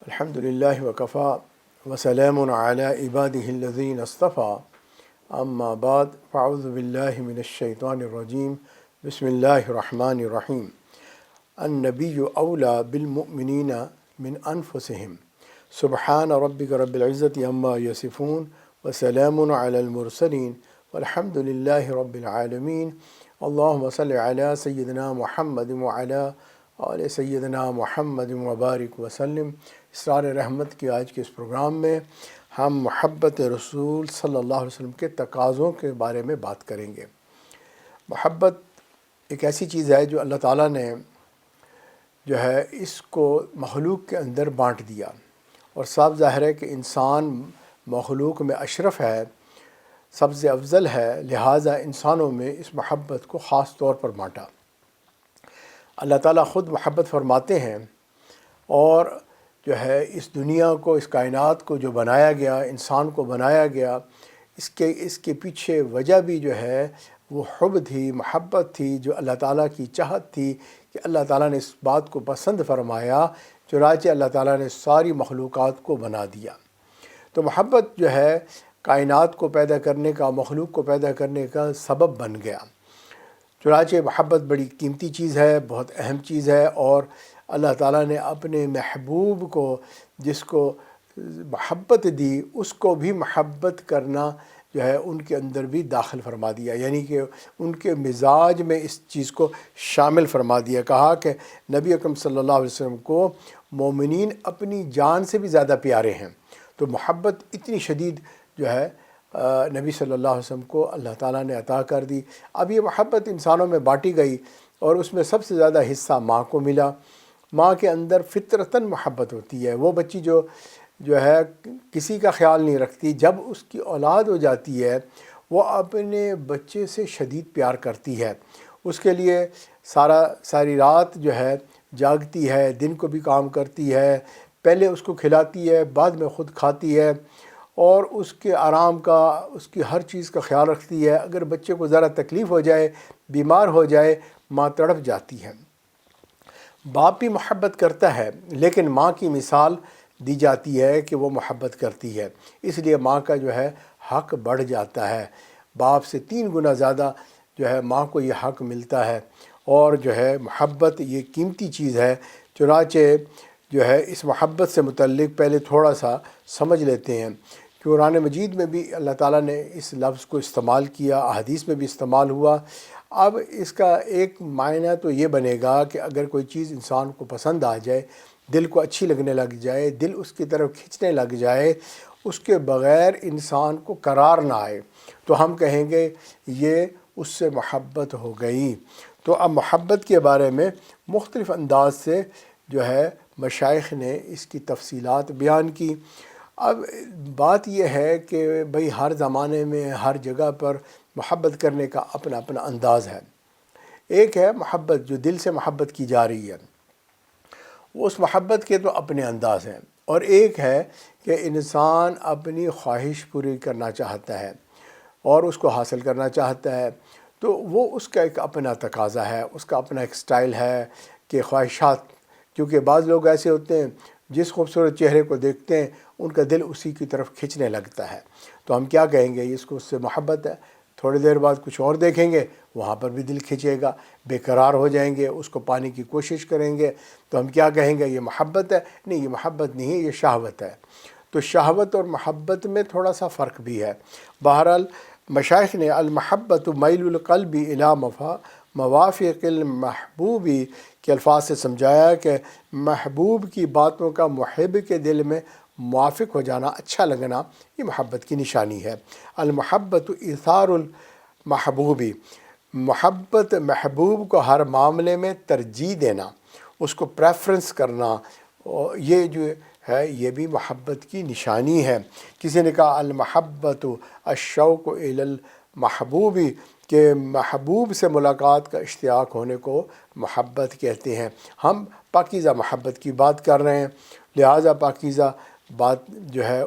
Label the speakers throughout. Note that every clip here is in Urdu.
Speaker 1: الحمد للہ وکفا وسلام علی عبادہ الذین اصطفیٰ اما بعد فاعوذ باللہ من الشیطان الرجیم بسم اللہ الرحمن الرحیم النبی اولی بالمؤمنین من انفسہم سبحان ربک رب العزت عما یصفون وسلام علی المرسلین والحمد للہ رب العالمین اللہم صل علی سیدنا محمد وعلی آل سیدنا محمد مبارک وسلم۔ اسرار رحمت کے آج کے اس پروگرام میں ہم محبت رسول صلی اللہ علیہ وسلم کے تقاضوں کے بارے میں بات کریں گے۔ محبت ایک ایسی چیز ہے جو اللہ تعالیٰ نے اس کو مخلوق کے اندر بانٹ دیا، اور صاف ظاہر ہے کہ انسان مخلوق میں اشرف ہے، سب سے افضل ہے، لہٰذا انسانوں میں اس محبت کو خاص طور پر بانٹا۔ اللہ تعالیٰ خود محبت فرماتے ہیں، اور اس دنیا کو، اس کائنات کو جو بنایا گیا، انسان کو بنایا گیا، اس کے پیچھے وجہ بھی وہ حب تھی، محبت تھی، جو اللہ تعالیٰ کی چاہت تھی کہ اللہ تعالیٰ نے اس بات کو پسند فرمایا، چنانچہ اللہ تعالیٰ نے ساری مخلوقات کو بنا دیا۔ تو محبت کائنات کو پیدا کرنے کا، مخلوق کو پیدا کرنے کا سبب بن گیا۔ چنانچہ محبت بڑی قیمتی چیز ہے، بہت اہم چیز ہے، اور اللہ تعالیٰ نے اپنے محبوب کو، جس کو محبت دی، اس کو بھی محبت کرنا ان کے اندر بھی داخل فرما دیا، یعنی کہ ان کے مزاج میں اس چیز کو شامل فرما دیا۔ کہا کہ نبی اکرم صلی اللہ علیہ وسلم کو مومنین اپنی جان سے بھی زیادہ پیارے ہیں۔ تو محبت اتنی شدید نبی صلی اللہ علیہ وسلم کو اللہ تعالیٰ نے عطا کر دی۔ اب یہ محبت انسانوں میں بانٹی گئی، اور اس میں سب سے زیادہ حصہ ماں کو ملا۔ ماں کے اندر فطرتاً محبت ہوتی ہے۔ وہ بچی جو کسی کا خیال نہیں رکھتی، جب اس کی اولاد ہو جاتی ہے، وہ اپنے بچے سے شدید پیار کرتی ہے، اس کے لیے ساری رات جاگتی ہے، دن کو بھی کام کرتی ہے، پہلے اس کو کھلاتی ہے، بعد میں خود کھاتی ہے، اور اس کے آرام کا، اس کی ہر چیز کا خیال رکھتی ہے۔ اگر بچے کو ذرا تکلیف ہو جائے، بیمار ہو جائے، ماں تڑپ جاتی ہے۔ باپ بھی محبت کرتا ہے، لیکن ماں کی مثال دی جاتی ہے کہ وہ محبت کرتی ہے، اس لیے ماں کا حق بڑھ جاتا ہے۔ باپ سے 3 گنا زیادہ ماں کو یہ حق ملتا ہے، اور محبت یہ قیمتی چیز ہے۔ چنانچہ اس محبت سے متعلق پہلے تھوڑا سا سمجھ لیتے ہیں۔ قرآن مجید میں بھی اللہ تعالیٰ نے اس لفظ کو استعمال کیا، احادیث میں بھی استعمال ہوا۔ اب اس کا ایک معنی تو یہ بنے گا کہ اگر کوئی چیز انسان کو پسند آ جائے، دل کو اچھی لگنے لگ جائے، دل اس کی طرف کھنچنے لگ جائے، اس کے بغیر انسان کو قرار نہ آئے، تو ہم کہیں گے یہ اس سے محبت ہو گئی۔ تو اب محبت کے بارے میں مختلف انداز سے مشائخ نے اس کی تفصیلات بیان کی۔ اب بات یہ ہے کہ بھئی ہر زمانے میں، ہر جگہ پر محبت کرنے کا اپنا اپنا انداز ہے۔ ایک ہے محبت جو دل سے محبت کی جا رہی ہے، اس محبت کے تو اپنے انداز ہیں، اور ایک ہے کہ انسان اپنی خواہش پوری کرنا چاہتا ہے اور اس کو حاصل کرنا چاہتا ہے، تو وہ اس کا ایک اپنا تقاضا ہے، اس کا اپنا ایک سٹائل ہے کہ خواہشات، کیونکہ بعض لوگ ایسے ہوتے ہیں جس خوبصورت چہرے کو دیکھتے ہیں ان کا دل اسی کی طرف کھنچنے لگتا ہے، تو ہم کیا کہیں گے، اس کو اس سے محبت ہے۔ تھوڑی دیر بعد کچھ اور دیکھیں گے، وہاں پر بھی دل کھنچے گا، بے قرار ہو جائیں گے، اس کو پانے کی کوشش کریں گے، تو ہم کیا کہیں گے، یہ محبت ہے؟ نہیں، یہ محبت نہیں ہے، یہ شہوت ہے۔ تو شہوت اور محبت میں تھوڑا سا فرق بھی ہے۔ بہرحال مشائخ نے المحبت میل القلب الی موافق المحبوب کے الفاظ سے سمجھایا کہ محبوب کی باتوں کا محب کے دل میں موافق ہو جانا، اچھا لگنا، یہ محبت کی نشانی ہے۔ المحبت ایثار المحبوبی، محبت محبوب کو ہر معاملے میں ترجیح دینا، اس کو پریفرنس کرنا، یہ یہ بھی محبت کی نشانی ہے۔ کسی نے کہا المحبت الشوق الی المحبوبی، کہ محبوب سے ملاقات کا اشتیاق ہونے کو محبت کہتے ہیں۔ ہم پاکیزہ محبت کی بات کر رہے ہیں، لہٰذا پاکیزہ بات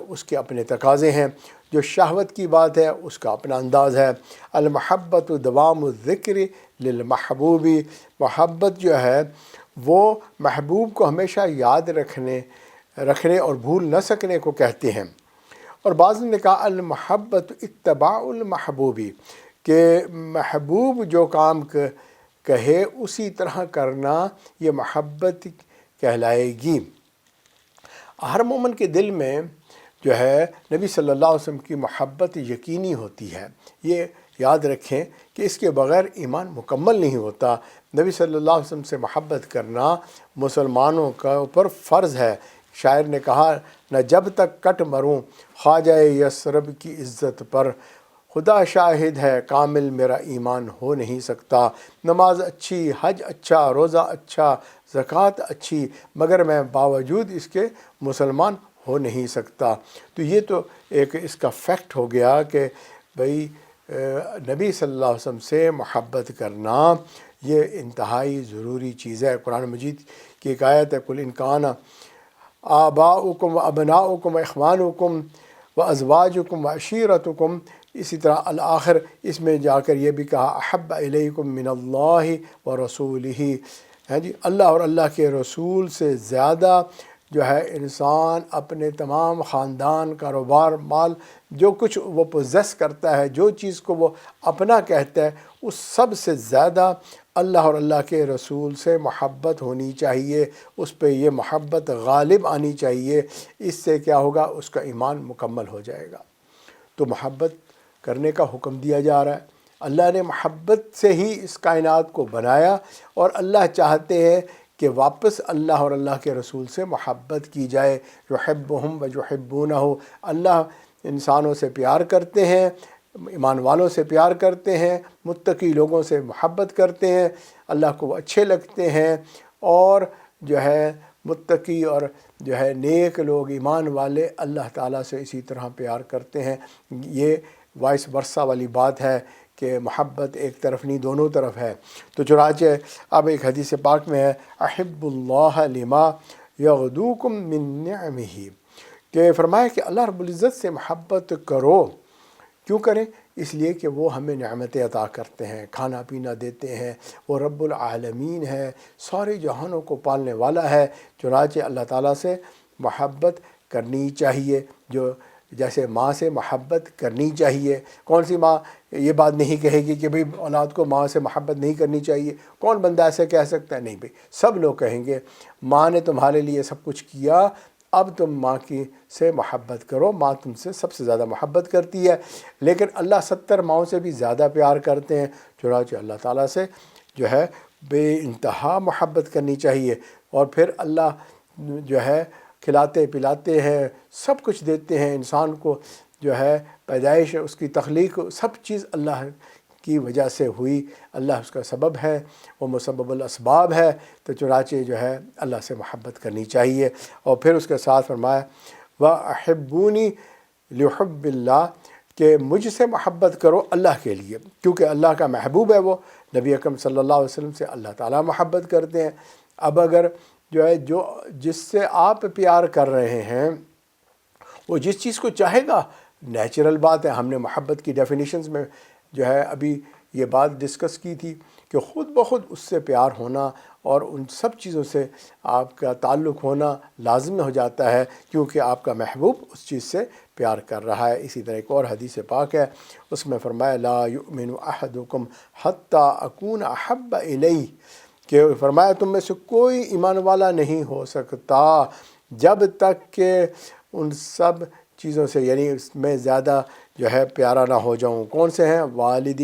Speaker 1: اس کے اپنے تقاضے ہیں۔ جو شہوت کی بات ہے اس کا اپنا انداز ہے۔ المحبت دوام الذکر للمحبوبی، محبت وہ محبوب کو ہمیشہ یاد رکھنے رکھنے اور بھول نہ سکنے کو کہتے ہیں۔ اور بعض نے کہا المحبت اتباع المحبوبی، کہ محبوب جو کام کہے اسی طرح کرنا یہ محبت کہلائے گی۔ ہر مومن کے دل میں جو ہے نبی صلی اللہ علیہ وسلم کی محبت یقینی ہوتی ہے۔ یہ یاد رکھیں کہ اس کے بغیر ایمان مکمل نہیں ہوتا۔ نبی صلی اللہ علیہ وسلم سے محبت کرنا مسلمانوں کا اوپر فرض ہے۔ شاعر نے کہا نہ جب تک کٹ مروں خواجہ یثرب کی عزت پر، خدا شاہد ہے کامل میرا ایمان ہو نہیں سکتا۔ نماز اچھی، حج اچھا، روزہ اچھا، زکوٰۃ اچھی، مگر میں باوجود اس کے مسلمان ہو نہیں سکتا۔ تو یہ تو ایک اس کا فیکٹ ہو گیا کہ بھئی نبی صلی اللہ علیہ وسلم سے محبت کرنا یہ انتہائی ضروری چیز ہے۔ قرآن مجید کی ایک آیت ہے قل ان کان آباؤکم و ابناؤکم و اخوانکم و ازواجکم و عشیرتکم، اسی طرح الآخر اس میں جا کر یہ بھی کہا احب الیکم من اللہ و رسولہ، جی اللہ اور اللہ کے رسول سے زیادہ جو ہے انسان اپنے تمام خاندان، کاروبار، مال، جو کچھ وہ پوزیس کرتا ہے، جو چیز کو وہ اپنا کہتا ہے، اس سب سے زیادہ اللہ اور اللہ کے رسول سے محبت ہونی چاہیے۔ اس پہ یہ محبت غالب آنی چاہیے۔ اس سے کیا ہوگا؟ اس کا ایمان مکمل ہو جائے گا۔ تو محبت کرنے کا حکم دیا جا رہا ہے۔ اللہ نے محبت سے ہی اس کائنات کو بنایا، اور اللہ چاہتے ہیں کہ واپس اللہ اور اللہ کے رسول سے محبت کی جائے۔ یحبہم و یحبونہ، اللہ انسانوں سے پیار کرتے ہیں، ایمان والوں سے پیار کرتے ہیں، متقی لوگوں سے محبت کرتے ہیں، اللہ کو وہ اچھے لگتے ہیں، اور جو ہے متقی اور جو ہے نیک لوگ، ایمان والے، اللہ تعالیٰ سے اسی طرح پیار کرتے ہیں۔ یہ وائس ورثہ والی بات ہے کہ محبت ایک طرف نہیں، دونوں طرف ہے۔ تو چنانچہ اب ایک حدیث پاک میں ہے احب اللہ لما یغدوکم من نعمہ، کہ فرمایا کہ اللہ رب العزت سے محبت کرو۔ کیوں کریں؟ اس لیے کہ وہ ہمیں نعمتیں عطا کرتے ہیں، کھانا پینا دیتے ہیں، وہ رب العالمین ہے، سارے جہانوں کو پالنے والا ہے۔ چنانچہ اللہ تعالیٰ سے محبت کرنی چاہیے، جو جیسے ماں سے محبت کرنی چاہیے۔ کون سی ماں یہ بات نہیں کہے گی کہ بھئی اولاد کو ماں سے محبت نہیں کرنی چاہیے؟ کون بندہ ایسے کہہ سکتا ہے؟ نہیں بھئی، سب لوگ کہیں گے ماں نے تمہارے لیے سب کچھ کیا، اب تم ماں کی سے محبت کرو، ماں تم سے سب سے زیادہ محبت کرتی ہے۔ لیکن اللہ 70 ماؤں سے بھی زیادہ پیار کرتے ہیں۔ چنانچہ اللہ تعالیٰ سے جو ہے بے انتہا محبت کرنی چاہیے۔ اور پھر اللہ جو ہے کھلاتے پلاتے ہیں، سب کچھ دیتے ہیں انسان کو، جو ہے پیدائش، اس کی تخلیق، سب چیز اللہ کی وجہ سے ہوئی، اللہ اس کا سبب ہے، وہ مسبب الاسباب ہے۔ تو چنانچہ جو ہے اللہ سے محبت کرنی چاہیے۔ اور پھر اس کے ساتھ فرمایا وَأَحِبُّونِي لِحُبِّ اللَّهِ، کہ مجھ سے محبت کرو اللہ کے لیے، کیونکہ اللہ کا محبوب ہے وہ۔ نبی اکرم صلی اللہ علیہ وسلم سے اللہ تعالیٰ محبت کرتے ہیں۔ اب اگر جو ہے جس سے آپ پیار کر رہے ہیں وہ جس چیز کو چاہے گا، نیچرل بات ہے۔ ہم نے محبت کی ڈیفینیشنز میں جو ہے ابھی یہ بات ڈسکس کی تھی کہ خود بخود اس سے پیار ہونا اور ان سب چیزوں سے آپ کا تعلق ہونا لازم ہو جاتا ہے، کیونکہ آپ کا محبوب اس چیز سے پیار کر رہا ہے۔ اسی طرح ایک اور حدیث پاک ہے، اس میں فرمایا لا یؤمن احدکم حتی اکون احب الیہ، کہ فرمایا تم میں سے کوئی ایمان والا نہیں ہو سکتا جب تک کہ ان سب چیزوں سے، یعنی اس میں زیادہ جو ہے پیارا نہ ہو جاؤں۔ کون سے ہیں؟ والدہ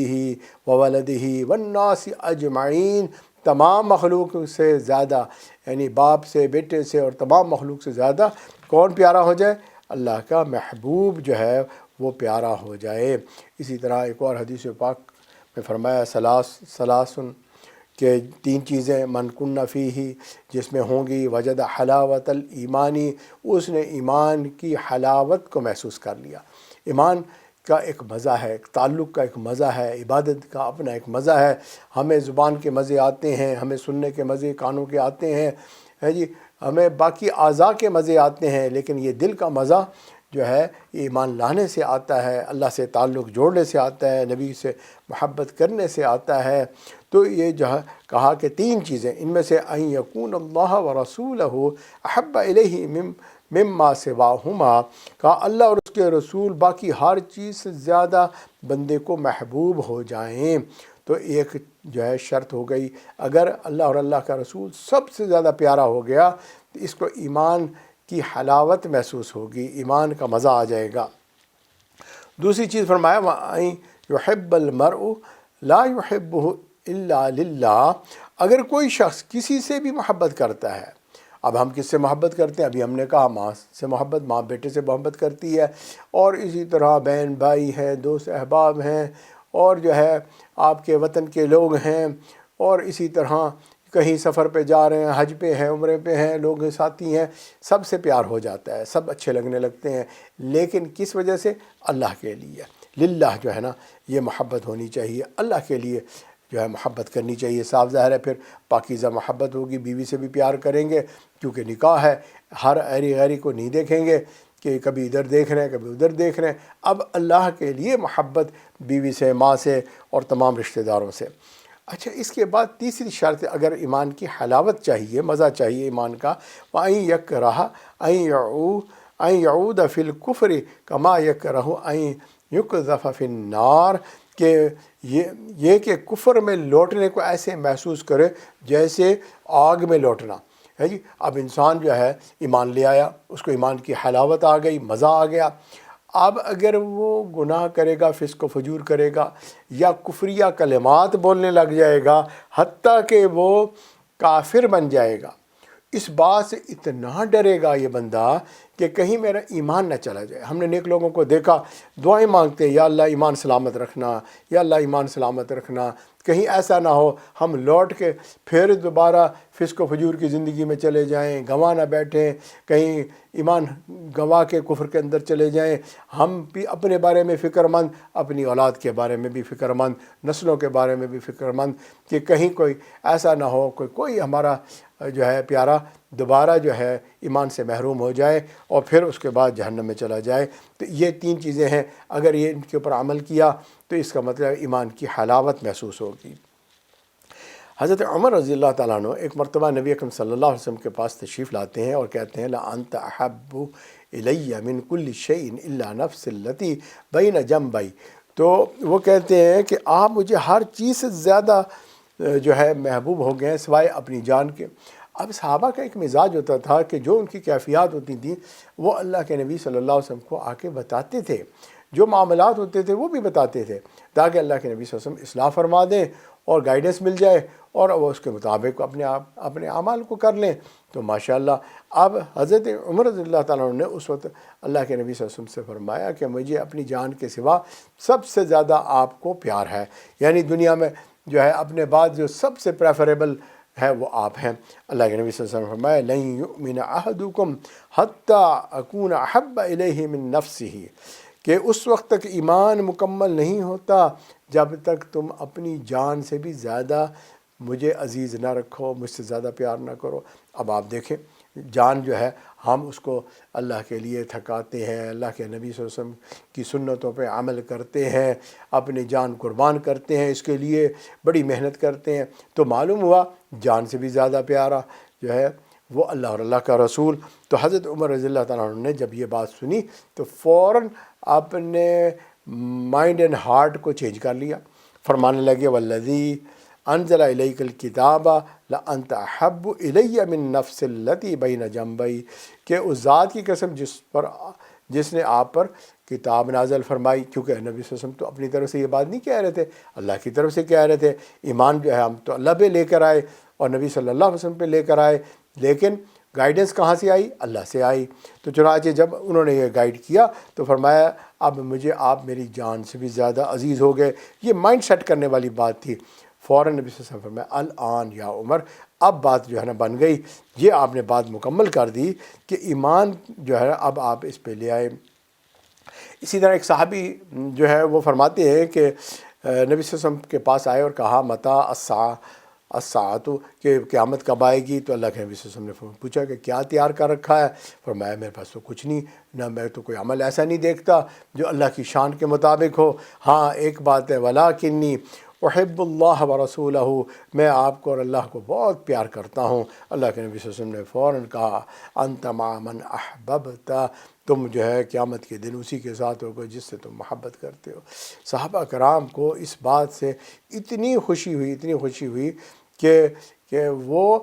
Speaker 1: وولدہ والناس اجمعین، تمام مخلوق سے زیادہ، یعنی باپ سے، بیٹے سے، اور تمام مخلوق سے زیادہ کون پیارا ہو جائے؟ اللہ کا محبوب جو ہے وہ پیارا ہو جائے۔ اسی طرح ایک اور حدیث پاک میں فرمایا ثلاثن، کہ 3 چیزیں من کن فیہ، جس میں ہوں گی وجد حلاوت الایمانی، اس نے ایمان کی حلاوت کو محسوس کر لیا۔ ایمان کا ایک مزہ ہے، ایک تعلق کا ایک مزہ ہے، عبادت کا اپنا ایک مزہ ہے۔ ہمیں زبان کے مزے آتے ہیں، ہمیں سننے کے مزے کانوں کے آتے ہیں، ہے جی، ہمیں باقی اعضاء کے مزے آتے ہیں، لیکن یہ دل کا مزہ جو ہے یہ ایمان لانے سے آتا ہے، اللہ سے تعلق جوڑنے سے آتا ہے، نبی سے محبت کرنے سے آتا ہے۔ تو یہ جو ہے کہا کہ 3 چیزیں، ان میں سے ان یکون اللہ ورسولہ احب الیہ مما سواہما، کہا اللہ اور اس کے رسول باقی ہر چیز سے زیادہ بندے کو محبوب ہو جائیں۔ تو ایک جو ہے شرط ہو گئی، اگر اللہ اور اللہ کا رسول سب سے زیادہ پیارا ہو گیا تو اس کو ایمان کی حلاوت محسوس ہوگی، ایمان کا مزہ آ جائے گا۔ دوسری چیز فرمایا وَأَن يُحِبَّ الْمَرْءُ لَا يُحِبُّهُ إِلَّا لِلَّهِ، اگر کوئی شخص کسی سے بھی محبت کرتا ہے، اب ہم کس سے محبت کرتے ہیں؟ ابھی ہم نے کہا ماں سے محبت، ماں بیٹے سے محبت کرتی ہے، اور اسی طرح بہن بھائی ہیں، دوست احباب ہیں، اور جو ہے آپ کے وطن کے لوگ ہیں، اور اسی طرح کہیں سفر پہ جا رہے ہیں، حج پہ ہیں، عمرے پہ ہیں، لوگ ساتھی ہیں، سب سے پیار ہو جاتا ہے، سب اچھے لگنے لگتے ہیں، لیکن کس وجہ سے؟ اللہ کے لیے، للہ جو ہے نا یہ محبت ہونی چاہیے، اللہ کے لیے جو ہے محبت کرنی چاہیے۔ صاف ظاہر ہے پھر پاکیزہ محبت ہوگی، بیوی سے بھی پیار کریں گے کیونکہ نکاح ہے، ہر ایری غیری کو نہیں دیکھیں گے کہ کبھی ادھر دیکھ رہے ہیں کبھی ادھر دیکھ رہے ہیں، اب اللہ کے لیے محبت بیوی سے، ماں سے، اور تمام رشتہ داروں سے۔ اچھا، اس کے بعد تیسری شرط، اگر ایمان کی حلاوت چاہیے، مزہ چاہیے ایمان کا، وَأَن يَكْرَهَ أَن يَعُودَ فِي الْكُفْرِ كَمَا يَكْرَهُ أَن يُقْذَفَ فِي النَّارِ، کہ یہ کہ کفر میں لوٹنے کو ایسے محسوس کرے جیسے آگ میں لوٹنا ہے جی۔ اب انسان جو ہے ایمان لے آیا، اس کو ایمان کی حلاوت آ گئی، مزہ آ گیا، اب اگر وہ گناہ کرے گا، فسق و فجور کرے گا، یا کفریہ کلمات بولنے لگ جائے گا، حتیٰ کہ وہ کافر بن جائے گا، اس بات سے اتنا ڈرے گا یہ بندہ کہ کہیں میرا ایمان نہ چلا جائے۔ ہم نے نیک لوگوں کو دیکھا دعائیں مانگتے ہیں، یا اللہ ایمان سلامت رکھنا، یا اللہ ایمان سلامت رکھنا، کہیں ایسا نہ ہو ہم لوٹ کے پھر دوبارہ فسق و فجور کی زندگی میں چلے جائیں، گنوا نہ بیٹھیں، کہیں ایمان گنوا کے کفر کے اندر چلے جائیں۔ ہم بھی اپنے بارے میں فکر مند، اپنی اولاد کے بارے میں بھی فکر مند، نسلوں کے بارے میں بھی فکر مند، کہ کہیں کوئی ایسا نہ ہو کوئی ہمارا جو ہے پیارا دوبارہ جو ہے ایمان سے محروم ہو جائے اور پھر اس کے بعد جہنم میں چلا جائے۔ تو یہ تین چیزیں ہیں، اگر یہ ان کے اوپر عمل کیا تو اس کا مطلب ایمان کی حلاوت محسوس ہوگی۔ حضرت عمر رضی اللہ تعالیٰ عنہ ایک مرتبہ نبی اکرم صلی اللہ علیہ وسلم کے پاس تشریف لاتے ہیں اور کہتے ہیں لَأَنْتَ أَحَبُّ إِلَيَّ مِنْ كُلِّ شَيْءٍ إِلَّا نَفْسِ الَّتِي بَيْنَ جَنْبَيْ، تو وہ کہتے ہیں کہ آپ مجھے ہر چیز سے زیادہ جو ہے محبوب ہو گئے ہیں سوائے اپنی جان کے۔ اب صحابہ کا ایک مزاج ہوتا تھا کہ جو ان کی کیفیات ہوتی تھیں وہ اللہ کے نبی صلی اللہ علیہ وسلم کو آ کے بتاتے تھے، جو معاملات ہوتے تھے وہ بھی بتاتے تھے، تاکہ اللہ کے نبی صلی اللہ علیہ وسلم اصلاح فرما دیں اور گائیڈنس مل جائے اور وہ اس کے مطابق اپنے اعمال کو کر لیں۔ تو ماشاءاللہ اب حضرت عمر رضی اللہ تعالیٰ عنہ نے اس وقت اللہ کے نبی صلی اللہ علیہ وسلم سے فرمایا کہ مجھے اپنی جان کے سوا سب سے زیادہ آپ کو پیار ہے، یعنی دنیا میں جو ہے اپنے بعد جو سب سے پریفریبل ہے وہ آپ ہیں۔ اللہ کے نبی صلی اللہ علیہ وسلم فرمایا لَن يُؤْمِنَ أَحَدُكُمْ حَتَّى أَكُونَ أَحَبَّ إِلَيْهِ مِن نَفْسِهِ، کہ اس وقت تک ایمان مکمل نہیں ہوتا جب تک تم اپنی جان سے بھی زیادہ مجھے عزیز نہ رکھو، مجھ سے زیادہ پیار نہ کرو۔ اب آپ دیکھیں جان جو ہے ہم اس کو اللہ کے لیے تھکاتے ہیں، اللہ کے نبی صلی اللہ علیہ وسلم کی سنتوں پہ عمل کرتے ہیں، اپنی جان قربان کرتے ہیں، اس کے لیے بڑی محنت کرتے ہیں، تو معلوم ہوا جان سے بھی زیادہ پیارا جو ہے وہ اللہ اور اللہ کا رسول۔ تو حضرت عمر رضی اللہ تعالیٰ عنہ نے جب یہ بات سنی تو فوراً اپنے مائنڈ اینڈ ہارٹ کو چینج کر لیا، فرمانے لگے والذی انزل الیک الکتاب لانت احب الی من نفس التی بین جنبی، کہ اس ذات کی قسم جس نے آپ پر کتاب نازل فرمائی، کیونکہ نبی صلی اللہ علیہ وسلم تو اپنی طرف سے یہ بات نہیں کہہ رہے تھے، اللہ کی طرف سے کہہ رہے تھے، ایمان جو ہے ہم تو اللہ پہ لے کر آئے اور نبی صلی اللہ علیہ وسلم پہ لے کر آئے، لیکن گائیڈنس کہاں سے آئی؟ اللہ سے آئی۔ تو چنانچہ جب انہوں نے یہ گائیڈ کیا تو فرمایا اب مجھے آپ میری جان سے بھی زیادہ عزیز ہو گئے۔ یہ مائنڈ سیٹ کرنے والی بات تھی۔ فوراً نبی صلی اللہ علیہ وسلم فرمایا الآن یا عمر، اب بات جو ہے نا بن گئی، یہ آپ نے بات مکمل کر دی کہ ایمان جو ہے اب آپ اس پہ لے آئے۔ اسی طرح ایک صحابی جو ہے وہ فرماتے ہیں کہ نبی صلی اللہ علیہ وسلم کے پاس آئے اور کہا متی الساعۃ، کہ قیامت کب آئے گی؟ تو اللہ کے نبی صلی اللہ علیہ وسلم نے پوچھا کہ کیا تیار کر رکھا ہے؟ فرمایا میرے پاس تو کچھ نہیں، نہ میں تو کوئی عمل ایسا نہیں دیکھتا جو اللہ کی شان کے مطابق ہو۔ ہاں ایک بات ہے ولکنی احب اللہ و رسولہ، میں آپ کو اور اللہ کو بہت پیار کرتا ہوں۔ اللہ کے نبی صلی اللہ علیہ وسلم نے فوراً کہا انت مع من احببت، تم جو ہے قیامت کے دن اسی کے ساتھ ہوگے جس سے تم محبت کرتے ہو۔ صحابہ کرام کو اس بات سے اتنی خوشی ہوئی کہ وہ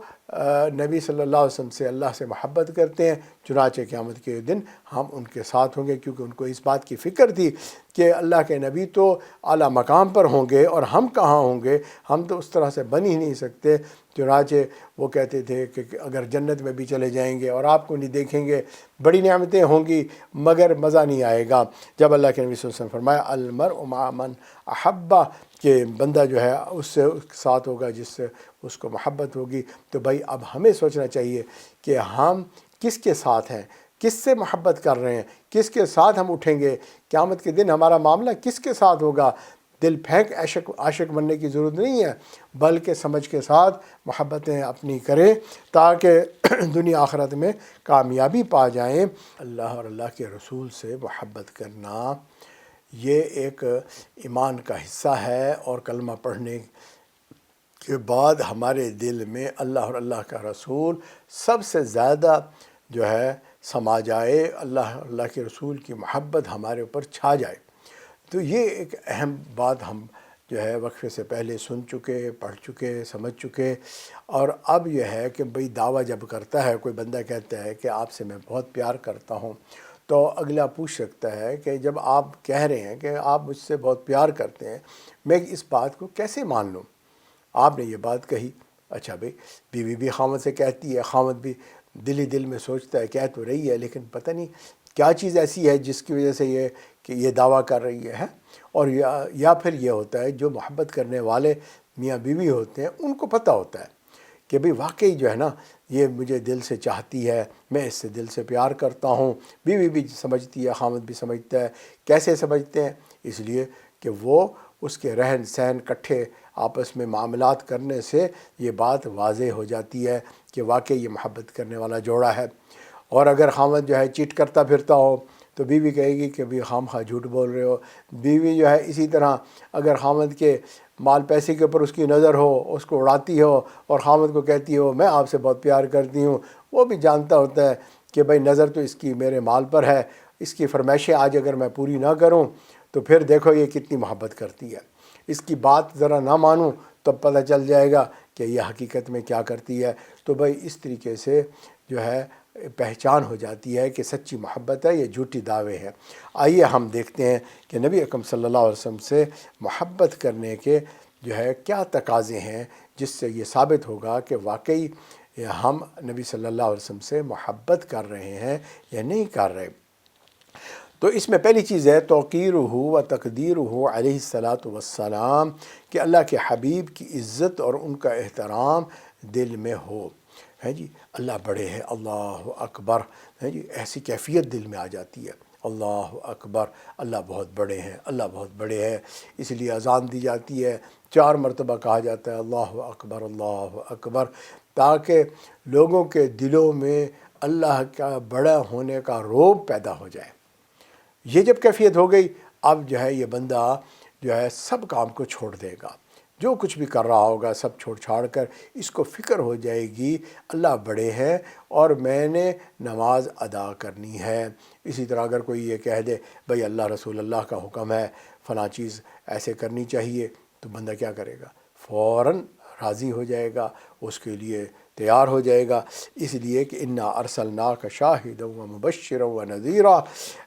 Speaker 1: نبی صلی اللہ علیہ وسلم سے اللہ سے محبت کرتے ہیں، چنانچہ قیامت کے دن ہم ان کے ساتھ ہوں گے، کیونکہ ان کو اس بات کی فکر تھی کہ اللہ کے نبی تو اعلیٰ مقام پر ہوں گے اور ہم کہاں ہوں گے، ہم تو اس طرح سے بن ہی نہیں سکتے۔ چنانچہ وہ کہتے تھے کہ اگر جنت میں بھی چلے جائیں گے اور آپ کو نہیں دیکھیں گے، بڑی نعمتیں ہوں گی مگر مزہ نہیں آئے گا۔ جب اللہ کے نبی صلی اللہ علیہ وسلم فرمایا المرء مع من احبہ، کہ بندہ جو ہے اس سے ساتھ ہوگا جس سے اس کو محبت ہوگی، تو بھائی اب ہمیں سوچنا چاہیے کہ ہم کس کے ساتھ ہیں، کس سے محبت کر رہے ہیں، کس کے ساتھ ہم اٹھیں گے، قیامت کے دن ہمارا معاملہ کس کے ساتھ ہوگا۔ دل پھینک عاشق بننے کی ضرورت نہیں ہے، بلکہ سمجھ کے ساتھ محبتیں اپنی کریں تاکہ دنیا آخرت میں کامیابی پا جائیں۔ اللہ اور اللہ کے رسول سے محبت کرنا یہ ایک ایمان کا حصہ ہے، اور کلمہ پڑھنے کے بعد ہمارے دل میں اللہ اور اللہ کا رسول سب سے زیادہ جو ہے سما جائے، اللہ اور اللہ کے رسول کی محبت ہمارے اوپر چھا جائے۔ تو یہ ایک اہم بات ہم جو ہے وقفے سے پہلے سن چکے، پڑھ چکے، سمجھ چکے، اور اب یہ ہے کہ بھئی دعویٰ جب کرتا ہے کوئی بندہ، کہتا ہے کہ آپ سے میں بہت پیار کرتا ہوں، تو اگلا پوچھ سکتا ہے کہ جب آپ کہہ رہے ہیں کہ آپ مجھ سے بہت پیار کرتے ہیں، میں اس بات کو کیسے مان لوں؟ آپ نے یہ بات کہی، اچھا بھئی بیوی بھی خاوند سے کہتی ہے، خاوند بھی دل ہی دل میں سوچتا ہے کہہ تو رہی ہے، لیکن پتہ نہیں کیا چیز ایسی ہے جس کی وجہ سے یہ دعویٰ کر رہی ہے۔ اور یا پھر یہ ہوتا ہے جو محبت کرنے والے میاں بیوی ہوتے ہیں ان کو پتہ ہوتا ہے کہ بھئی واقعی جو ہے نا یہ مجھے دل سے چاہتی ہے، میں اس سے دل سے پیار کرتا ہوں۔ بیوی بھی سمجھتی ہے، خاوند بھی سمجھتا ہے۔ کیسے سمجھتے ہیں؟ اس لیے کہ وہ اس کے رہن سہن کٹھے آپس میں معاملات کرنے سے یہ بات واضح ہو جاتی ہے کہ واقعی یہ محبت کرنے والا جوڑا ہے۔ اور اگر خاوند جو ہے چیٹ کرتا پھرتا ہو تو بیوی کہے گی کہ بھی خام خواہ جھوٹ بول رہے ہو۔ بیوی جو ہے اسی طرح اگر خاوند کے مال پیسے کے اوپر اس کی نظر ہو، اس کو اڑاتی ہو اور خاوند کو کہتی ہو میں آپ سے بہت پیار کرتی ہوں، وہ بھی جانتا ہوتا ہے کہ بھئی نظر تو اس کی میرے مال پر ہے، اس کی فرمائشیں آج اگر میں پوری نہ کروں تو پھر دیکھو یہ کتنی محبت کرتی ہے، اس کی بات ذرا نہ مانوں تب پتہ چل جائے گا کہ یہ حقیقت میں کیا کرتی ہے۔ تو بھئی اس طریقے سے جو ہے پہچان ہو جاتی ہے کہ سچی محبت ہے، یہ جھوٹی دعوے ہیں۔ آئیے ہم دیکھتے ہیں کہ نبی اکرم صلی اللہ علیہ وسلم سے محبت کرنے کے جو ہے کیا تقاضے ہیں، جس سے یہ ثابت ہوگا کہ واقعی ہم نبی صلی اللہ علیہ وسلم سے محبت کر رہے ہیں یا نہیں کر رہے۔ تو اس میں پہلی چیز ہے توقیرہ و تقدیرہ علیہ الصلاۃ والسلام، کہ اللہ کے حبیب کی عزت اور ان کا احترام دل میں ہو۔ ہے جی، اللہ بڑے ہے، اللہ اکبر، ہے جی، ایسی کیفیت دل میں آ جاتی ہے، اللہ اکبر، اللہ بہت بڑے ہیں، اللہ بہت بڑے ہیں۔ اس لیے اذان دی جاتی ہے، 4 مرتبہ کہا جاتا ہے اللہ اکبر، تاکہ لوگوں کے دلوں میں اللہ کا بڑا ہونے کا رعب پیدا ہو جائے۔ یہ جب کیفیت ہو گئی، اب جو ہے یہ بندہ جو ہے سب کام کو چھوڑ دے گا، جو کچھ بھی کر رہا ہوگا سب چھوڑ چھاڑ کر اس کو فکر ہو جائے گی اللہ بڑے ہیں اور میں نے نماز ادا کرنی ہے۔ اسی طرح اگر کوئی یہ کہہ دے بھئی اللہ رسول اللہ کا حکم ہے فلاں چیز ایسے کرنی چاہیے، تو بندہ کیا کرے گا؟ فوراً راضی ہو جائے گا، اس کے لیے تیار ہو جائے گا، اس لیے کہ انا ارسلناک شاہدا و مبشرا و نذیرا،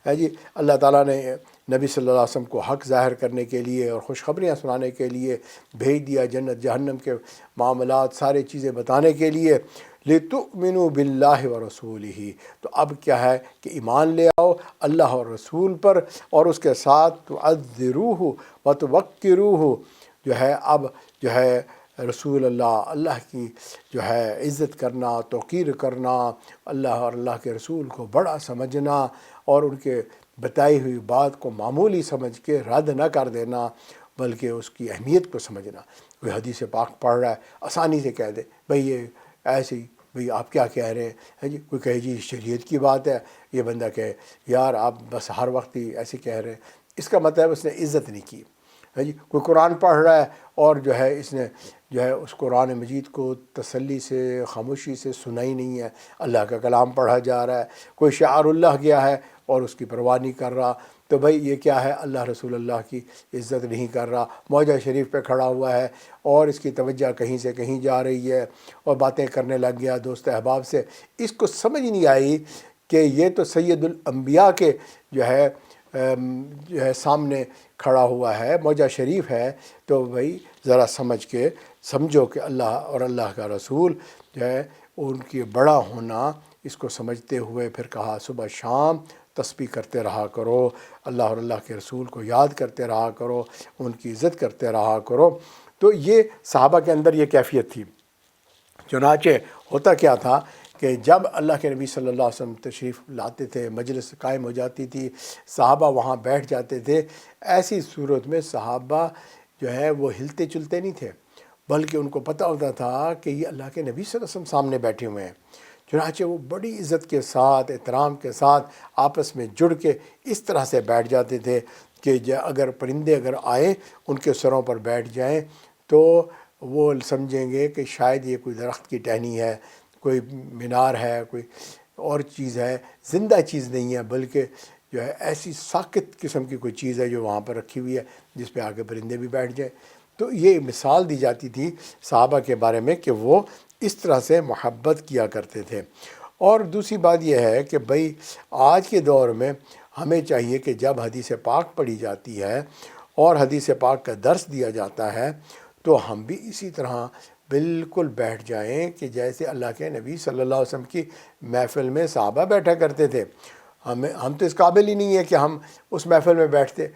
Speaker 1: ہے جی، اللہ تعالیٰ نے نبی صلی اللہ علیہ وسلم کو حق ظاہر کرنے کے لیے اور خوشخبریاں سنانے کے لیے بھیج دیا، جنت جہنم کے معاملات سارے چیزیں بتانے کے لیے، لِتُؤْمِنُوا بِاللَّهِ وَرَسُولِهِ۔ تو اب کیا ہے کہ ایمان لے آؤ اللہ اور رسول پر، اور اس کے ساتھ تُعَذِّرُوهُ وَتُوَقِّرُوهُ، جو ہے اب جو ہے رسول اللہ کی جو ہے عزت کرنا، توقیر کرنا، اللہ اور اللہ کے رسول کو بڑا سمجھنا اور ان کے بتائی ہوئی بات کو معمولی سمجھ کے رد نہ کر دینا، بلکہ اس کی اہمیت کو سمجھنا۔ کوئی حدیث پاک پڑھ رہا ہے آسانی سے کہہ دے بھئی یہ ایسے ہی، بھئی آپ کیا کہہ رہے ہیں جی، کوئی کہے جی شریعت کی بات ہے، یہ بندہ کہے یار آپ بس ہر وقت ہی ایسے کہہ رہے ہیں، اس کا مطلب اس نے عزت نہیں کی، ہے جی، کوئی قرآن پڑھ رہا ہے اور جو ہے اس نے جو ہے اس قرآن مجید کو تسلی سے خاموشی سے سنا ہی نہیں ہے، اللہ کا کلام پڑھا جا رہا ہے، کوئی شعار اللہ گیا ہے اور اس کی پرواہ نہیں کر رہا، تو بھائی یہ کیا ہے؟ اللہ رسول اللہ کی عزت نہیں کر رہا، موجہ شریف پہ کھڑا ہوا ہے اور اس کی توجہ کہیں سے کہیں جا رہی ہے اور باتیں کرنے لگ گیا دوست احباب سے۔ اس کو سمجھ نہیں آئی کہ یہ تو سید الانبیاء کے جو ہے سامنے کھڑا ہوا ہے، موجہ شریف ہے، تو بھائی ذرا سمجھو کہ اللہ اور اللہ کا رسول جو ہے ان کی بڑا ہونا، اس کو سمجھتے ہوئے پھر کہا صبح شام تسبیح کرتے رہا کرو، اللہ اور اللہ کے رسول کو یاد کرتے رہا کرو، ان کی عزت کرتے رہا کرو۔ تو یہ صحابہ کے اندر یہ کیفیت تھی۔ چنانچہ ہوتا کیا تھا کہ جب اللہ کے نبی صلی اللہ علیہ وسلم تشریف لاتے تھے، مجلس قائم ہو جاتی تھی، صحابہ وہاں بیٹھ جاتے تھے، ایسی صورت میں صحابہ جو ہے وہ ہلتے چلتے نہیں تھے، بلکہ ان کو پتہ ہوتا تھا کہ یہ اللہ کے نبی صلی اللہ علیہ وسلم سامنے بیٹھے ہوئے ہیں۔ چنانچہ وہ بڑی عزت کے ساتھ، احترام کے ساتھ آپس میں جڑ کے اس طرح سے بیٹھ جاتے تھے کہ اگر پرندے اگر آئیں ان کے سروں پر بیٹھ جائیں تو وہ سمجھیں گے کہ شاید یہ کوئی درخت کی ٹہنی ہے، کوئی مینار ہے، کوئی اور چیز ہے، زندہ چیز نہیں ہے، بلکہ جو ہے ایسی ساکت قسم کی کوئی چیز ہے جو وہاں پر رکھی ہوئی ہے جس پہ آگے پرندے بھی بیٹھ جائیں۔ تو یہ مثال دی جاتی تھی صحابہ کے بارے میں کہ وہ اس طرح سے محبت کیا کرتے تھے۔ اور دوسری بات یہ ہے کہ بھئی آج کے دور میں ہمیں چاہیے کہ جب حدیث پاک پڑھی جاتی ہے اور حدیث پاک کا درس دیا جاتا ہے تو ہم بھی اسی طرح بالکل بیٹھ جائیں کہ جیسے اللہ کے نبی صلی اللہ علیہ وسلم کی محفل میں صحابہ بیٹھا کرتے تھے۔ ہم تو اس قابل ہی نہیں ہے کہ ہم اس محفل میں بیٹھتے۔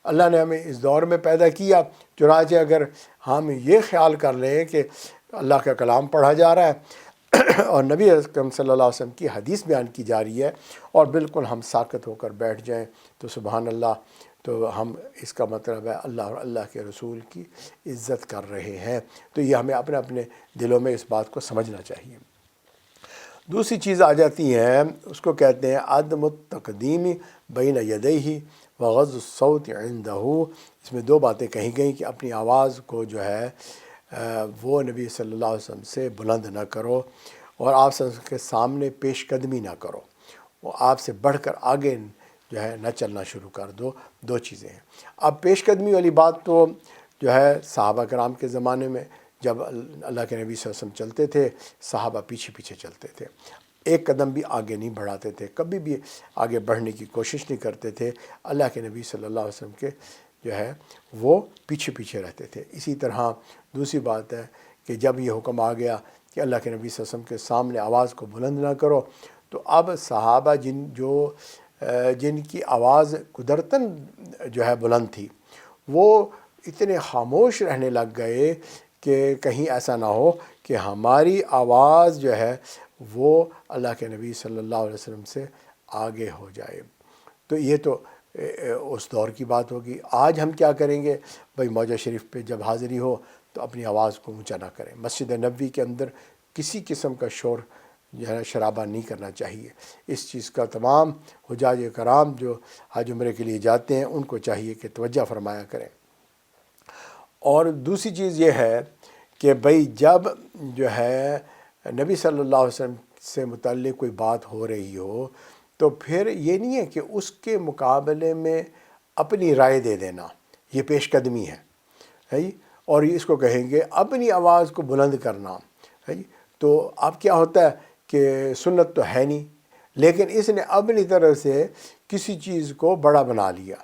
Speaker 1: اللہ نے ہمیں اس دور میں پیدا کیا، چنانچہ اگر ہم یہ خیال کر لیں کہ اللہ کا کلام پڑھا جا رہا ہے اور نبی اکرم صلی اللہ علیہ وسلم کی حدیث بیان کی جا رہی ہے اور بالکل ہم ساکت ہو کر بیٹھ جائیں تو سبحان اللہ، تو ہم اس کا مطلب ہے اللہ اور اللہ کے رسول کی عزت کر رہے ہیں۔ تو یہ ہمیں اپنے اپنے دلوں میں اس بات کو سمجھنا چاہیے۔ دوسری چیز آ جاتی ہے، اس کو کہتے ہیں عدم التقدیم بین یدیہ وغض الصوت عندہ۔ اس میں دو باتیں کہی گئیں کہ اپنی آواز کو جو ہے وہ نبی صلی اللہ علیہ وسلم سے بلند نہ کرو اور آپ صلی اللہ علیہ وسلم کے سامنے پیش قدمی نہ کرو، وہ آپ سے بڑھ کر آگے جو ہے نہ چلنا شروع کر دو۔ دو چیزیں ہیں۔ اب پیش قدمی والی بات تو جو ہے صحابہ کرام کے زمانے میں جب اللہ کے نبی صلی اللہ علیہ وسلم چلتے تھے، صحابہ پیچھے پیچھے چلتے تھے، ایک قدم بھی آگے نہیں بڑھاتے تھے، کبھی بھی آگے بڑھنے کی کوشش نہیں کرتے تھے۔ اللہ کے نبی صلی اللہ علیہ وسلم کے جو ہے وہ پیچھے پیچھے رہتے تھے۔ اسی طرح دوسری بات ہے کہ جب یہ حکم آ گیا کہ اللہ کے نبی صلی اللہ علیہ وسلم کے سامنے آواز کو بلند نہ کرو، تو اب صحابہ جن کی آواز قدرتاً جو ہے بلند تھی، وہ اتنے خاموش رہنے لگ گئے کہ کہیں ایسا نہ ہو کہ ہماری آواز جو ہے وہ اللہ کے نبی صلی اللہ علیہ وسلم سے آگے ہو جائے۔ تو یہ تو اس دور کی بات ہوگی۔ آج ہم کیا کریں گے؟ بھائی موجہ شریف پہ جب حاضری ہو تو اپنی آواز کو اونچا نہ کریں۔ مسجد نبوی کے اندر کسی قسم کا شور جو ہے شرابہ نہیں کرنا چاہیے۔ اس چیز کا تمام حجاج کرام جو حج عمرے کے لیے جاتے ہیں ان کو چاہیے کہ توجہ فرمایا کریں۔ اور دوسری چیز یہ ہے کہ بھئی جب جو ہے نبی صلی اللہ علیہ وسلم سے متعلق کوئی بات ہو رہی ہو تو پھر یہ نہیں ہے کہ اس کے مقابلے میں اپنی رائے دے دینا، یہ پیش قدمی ہے جی، اور اس کو کہیں گے اپنی آواز کو بلند کرنا ہے جی۔ تو اب کیا ہوتا ہے کہ سنت تو ہے نہیں، لیکن اس نے اپنی طرف سے کسی چیز کو بڑا بنا لیا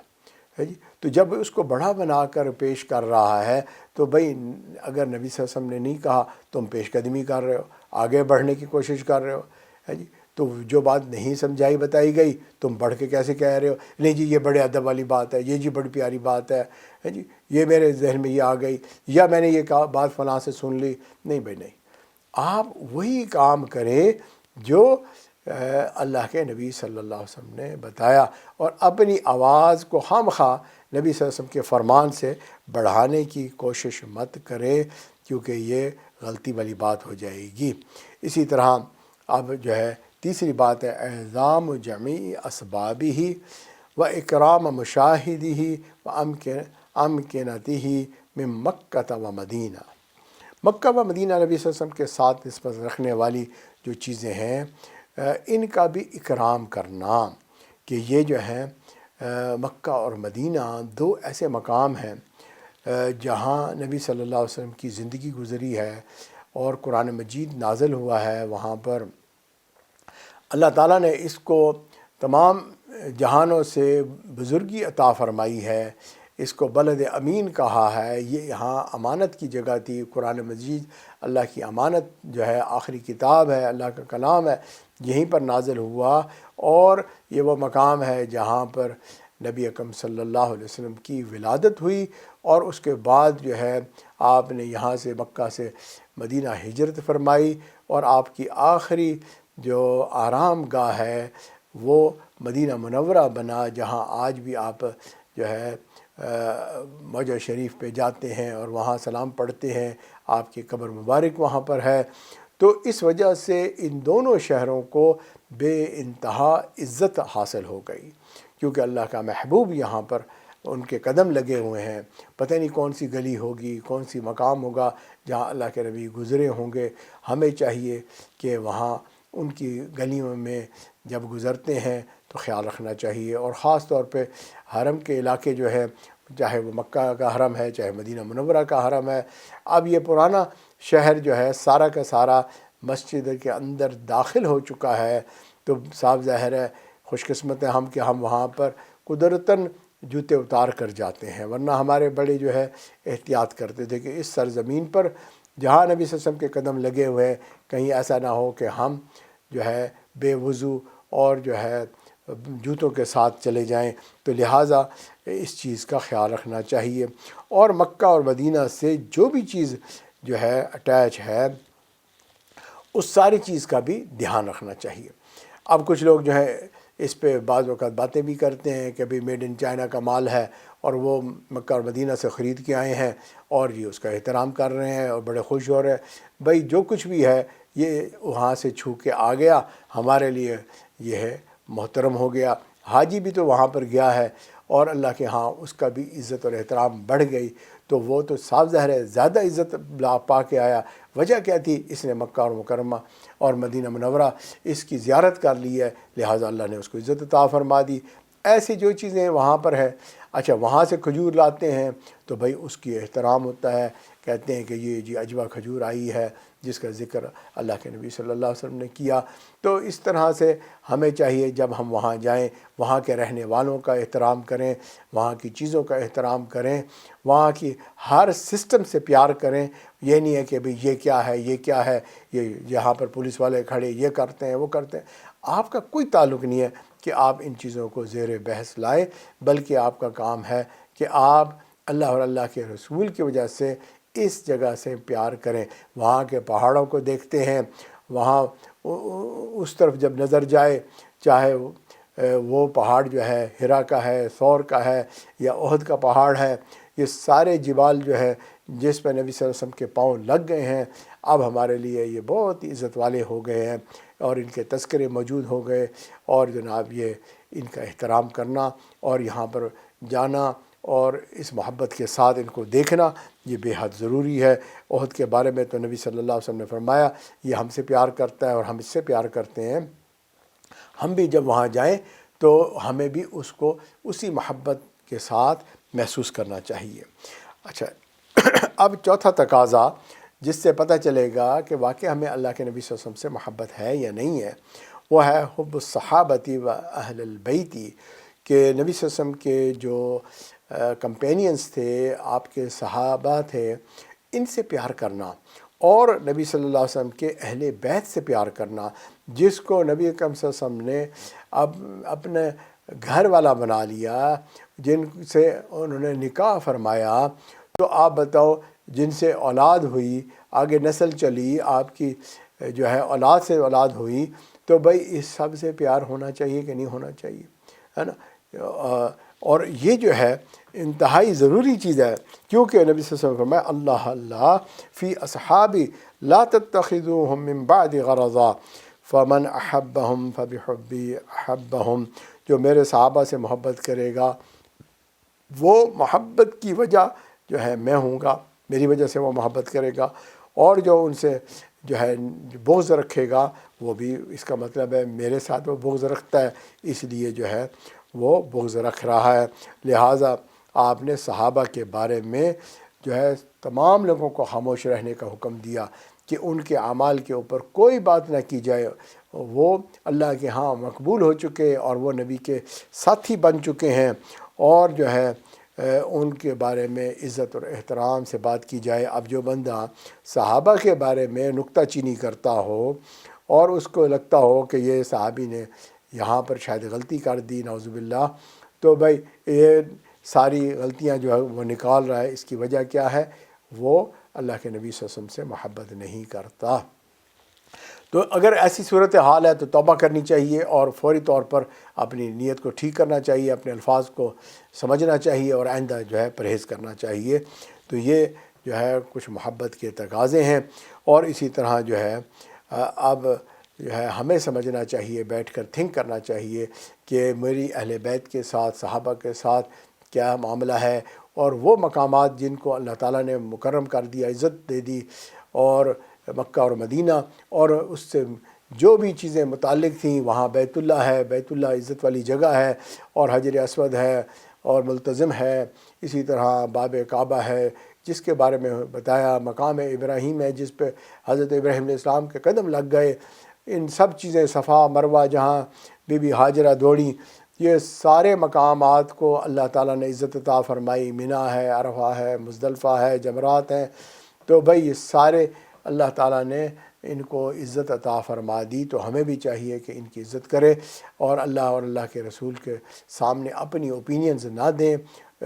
Speaker 1: ہے جی۔ تو جب اس کو بڑا بنا کر پیش کر رہا ہے تو بھئی اگر نبی صلی اللہ علیہ وسلم نے نہیں کہا تم پیش قدمی کر رہے ہو، آگے بڑھنے کی کوشش کر رہے ہو ہے جی۔ تو جو بات نہیں سمجھائی بتائی گئی تم بڑھ کے کیسے کہہ رہے ہو؟ نہیں جی یہ بڑے ادب والی بات ہے، یہ جی بڑی پیاری بات ہے جی، یہ میرے ذہن میں یہ آ گئی، یا میں نے یہ بات فلاں سے سن لی۔ نہیں بھائی نہیں، آپ وہی کام کریں جو اللہ کے نبی صلی اللہ علیہ وسلم نے بتایا، اور اپنی آواز کو خواہ نبی صلی اللہ علیہ وسلم کے فرمان سے بڑھانے کی کوشش مت کریں، کیونکہ یہ غلطی والی بات ہو جائے گی۔ اسی طرح اب جو ہے تیسری بات ہے اعظام جمیع اسبابہ و اکرام مشاہدہ و امکنتہ من مکہ و مدینہ۔ مکہ و مدینہ نبی صلی اللہ علیہ وسلم کے ساتھ نسبت رکھنے والی جو چیزیں ہیں ان کا بھی اکرام کرنا، کہ یہ جو ہے مکہ اور مدینہ دو ایسے مقام ہیں جہاں نبی صلی اللہ علیہ وسلم کی زندگی گزری ہے اور قرآن مجید نازل ہوا ہے۔ وہاں پر اللہ تعالیٰ نے اس کو تمام جہانوں سے بزرگی عطا فرمائی ہے، اس کو بلد امین کہا ہے۔ یہ یہاں امانت کی جگہ تھی۔ قرآن مجید اللہ کی امانت جو ہے، آخری کتاب ہے، اللہ کا کلام ہے، یہیں پر نازل ہوا، اور یہ وہ مقام ہے جہاں پر نبی اکرم صلی اللہ علیہ وسلم کی ولادت ہوئی، اور اس کے بعد جو ہے آپ نے یہاں سے مکہ سے مدینہ ہجرت فرمائی، اور آپ کی آخری جو آرام گاہ ہے وہ مدینہ منورہ بنا، جہاں آج بھی آپ جو ہے موضع شریف پہ جاتے ہیں اور وہاں سلام پڑھتے ہیں، آپ کی قبر مبارک وہاں پر ہے۔ تو اس وجہ سے ان دونوں شہروں کو بے انتہا عزت حاصل ہو گئی، کیونکہ اللہ کا محبوب یہاں پر ان کے قدم لگے ہوئے ہیں۔ پتہ نہیں کون سی گلی ہوگی، کون سی مقام ہوگا جہاں اللہ کے نبی گزرے ہوں گے۔ ہمیں چاہیے کہ وہاں ان کی گلیوں میں جب گزرتے ہیں تو خیال رکھنا چاہیے، اور خاص طور پہ حرم کے علاقے جو ہے، چاہے وہ مکہ کا حرم ہے، چاہے مدینہ منورہ کا حرم ہے۔ اب یہ پرانا شہر جو ہے سارا کا سارا مسجد کے اندر داخل ہو چکا ہے، تو صاف ظاہر ہے خوش قسمت ہیں ہم کہ ہم وہاں پر قدرتاً جوتے اتار کر جاتے ہیں، ورنہ ہمارے بڑے جو ہے احتیاط کرتے تھے کہ اس سرزمین پر جہاں نبی صلی اللہ علیہ وسلم کے قدم لگے ہوئے ہیں، کہیں ایسا نہ ہو کہ ہم جو ہے بے وضو اور جو ہے جوتوں کے ساتھ چلے جائیں۔ تو لہٰذا اس چیز کا خیال رکھنا چاہیے، اور مکہ اور مدینہ سے جو بھی چیز جو ہے اٹیچ ہے اس ساری چیز کا بھی دھیان رکھنا چاہیے۔ اب کچھ لوگ جو ہے اس پہ بعض اوقات باتیں بھی کرتے ہیں کہ بھئی میڈ ان چائنا کا مال ہے اور وہ مکہ اور مدینہ سے خرید کے آئے ہیں اور یہ اس کا احترام کر رہے ہیں اور بڑے خوش ہو رہے ہیں۔ بھئی جو کچھ بھی ہے یہ وہاں سے چھو کے آ گیا، ہمارے لیے یہ ہے محترم ہو گیا۔ حاجی بھی تو وہاں پر گیا ہے اور اللہ کے ہاں اس کا بھی عزت اور احترام بڑھ گئی، تو وہ تو صاف ظاہر ہے زیادہ عزت پا کے آیا۔ وجہ کیا تھی؟ اس نے مکہ اور مکرمہ اور مدینہ منورہ اس کی زیارت کر لی ہے، لہٰذا اللہ نے اس کو عزت عطا فرما دی۔ ایسی جو چیزیں وہاں پر ہے، اچھا وہاں سے کھجور لاتے ہیں تو بھائی اس کی احترام ہوتا ہے، کہتے ہیں کہ یہ جی اجوا کھجور آئی ہے جس کا ذکر اللہ کے نبی صلی اللہ علیہ وسلم نے کیا۔ تو اس طرح سے ہمیں چاہیے جب ہم وہاں جائیں وہاں کے رہنے والوں کا احترام کریں، وہاں کی چیزوں کا احترام کریں، وہاں کی ہر سسٹم سے پیار کریں۔ یہ نہیں ہے کہ بھئی یہ کیا ہے، یہ کیا ہے، یہ یہاں پر پولیس والے کھڑے یہ کرتے ہیں وہ کرتے ہیں۔ آپ کا کوئی تعلق نہیں ہے کہ آپ ان چیزوں کو زیر بحث لائیں، بلکہ آپ کا کام ہے کہ آپ اللہ اور اللہ کے رسول کی وجہ سے اس جگہ سے پیار کریں۔ وہاں کے پہاڑوں کو دیکھتے ہیں، وہاں اس طرف جب نظر جائے، چاہے وہ پہاڑ جو ہے ہرا کا ہے، ثور کا ہے یا احد کا پہاڑ ہے، یہ سارے جبال جو ہے جس پہ نبی صلی اللہ علیہ وسلم کے پاؤں لگ گئے ہیں، اب ہمارے لیے یہ بہت ہی عزت والے ہو گئے ہیں اور ان کے تذکرے موجود ہو گئے، اور جناب یہ ان کا احترام کرنا اور یہاں پر جانا اور اس محبت کے ساتھ ان کو دیکھنا یہ بے حد ضروری ہے۔ احد کے بارے میں تو نبی صلی اللہ علیہ وسلم نے فرمایا یہ ہم سے پیار کرتا ہے اور ہم اس سے پیار کرتے ہیں۔ ہم بھی جب وہاں جائیں تو ہمیں بھی اس کو اسی محبت کے ساتھ محسوس کرنا چاہیے۔ اچھا اب چوتھا تقاضا جس سے پتہ چلے گا کہ واقعہ ہمیں اللہ کے نبی صلی اللہ علیہ وسلم سے محبت ہے یا نہیں ہے، وہ ہے حب الصحابتی و اہل البیتی، کہ نبی صلی اللہ علیہ وسلم کے جو کمپینینز تھے، آپ کے صحابہ تھے، ان سے پیار کرنا، اور نبی صلی اللہ علیہ وسلم کے اہل بیت سے پیار کرنا، جس کو نبی اکرم صلی اللہ علیہ وسلم نے اب اپنے گھر والا بنا لیا، جن سے انہوں نے نکاح فرمایا۔ تو آپ بتاؤ جن سے اولاد ہوئی، آگے نسل چلی، آپ کی جو ہے اولاد سے اولاد ہوئی، تو بھائی اس سب سے پیار ہونا چاہیے کہ نہیں ہونا چاہیے، ہے نا؟ اور یہ جو ہے انتہائی ضروری چیز ہے، کیونکہ نبی صلی اللہ علیہ وسلم فرمایا اللہ اللہ فی اصحابی لا تتخذوهم من بعد غرضا فمن احبهم فبحبی احبهم، جو میرے صحابہ سے محبت کرے گا وہ محبت کی وجہ جو ہے میں ہوں گا، میری وجہ سے وہ محبت کرے گا، اور جو ان سے جو ہے بغض رکھے گا وہ بھی، اس کا مطلب ہے میرے ساتھ وہ بغض رکھتا ہے، اس لیے جو ہے وہ بغض رکھ رہا ہے۔ لہٰذا آپ نے صحابہ کے بارے میں جو ہے تمام لوگوں کو خاموش رہنے کا حکم دیا کہ ان کے اعمال کے اوپر کوئی بات نہ کی جائے، وہ اللہ کے ہاں مقبول ہو چکے اور وہ نبی کے ساتھی بن چکے ہیں، اور جو ہے ان کے بارے میں عزت اور احترام سے بات کی جائے۔ اب جو بندہ صحابہ کے بارے میں نکتہ چینی کرتا ہو اور اس کو لگتا ہو کہ یہ صحابی نے یہاں پر شاید غلطی کر دی نعوذ باللہ، تو بھائی یہ ساری غلطیاں جو ہے وہ نکال رہا ہے، اس کی وجہ کیا ہے؟ وہ اللہ کے نبی صلی اللہ علیہ وسلم سے محبت نہیں کرتا۔ تو اگر ایسی صورت حال ہے تو توبہ کرنی چاہیے اور فوری طور پر اپنی نیت کو ٹھیک کرنا چاہیے، اپنے الفاظ کو سمجھنا چاہیے اور آئندہ جو ہے پرہیز کرنا چاہیے۔ تو یہ جو ہے کچھ محبت کے تقاضے ہیں، اور اسی طرح جو ہے اب جو ہے ہمیں سمجھنا چاہیے، بیٹھ کر تھنک کرنا چاہیے کہ میری اہل بیت کے ساتھ، صحابہ کے ساتھ کیا معاملہ ہے، اور وہ مقامات جن کو اللہ تعالیٰ نے مکرم کر دیا، عزت دے دی، اور مکہ اور مدینہ اور اس سے جو بھی چیزیں متعلق تھیں، وہاں بیت اللہ ہے، بیت اللہ عزت والی جگہ ہے، اور حجر اسود ہے اور ملتزم ہے، اسی طرح باب کعبہ ہے جس کے بارے میں بتایا، مقام ابراہیم ہے جس پہ حضرت ابراہیم علیہ السلام کے قدم لگ گئے، ان سب چیزیں، صفا مروہ جہاں بی بی ہاجرہ دوڑیں، یہ سارے مقامات کو اللہ تعالیٰ نے عزت عطا فرمائی۔ منی ہے، عرفہ ہے، مزدلفہ ہے، جمرات ہیں، تو بھائی یہ سارے اللہ تعالیٰ نے ان کو عزت عطا فرما دی، تو ہمیں بھی چاہیے کہ ان کی عزت کرے اور اللہ کے رسول کے سامنے اپنی اوپینینز نہ دیں،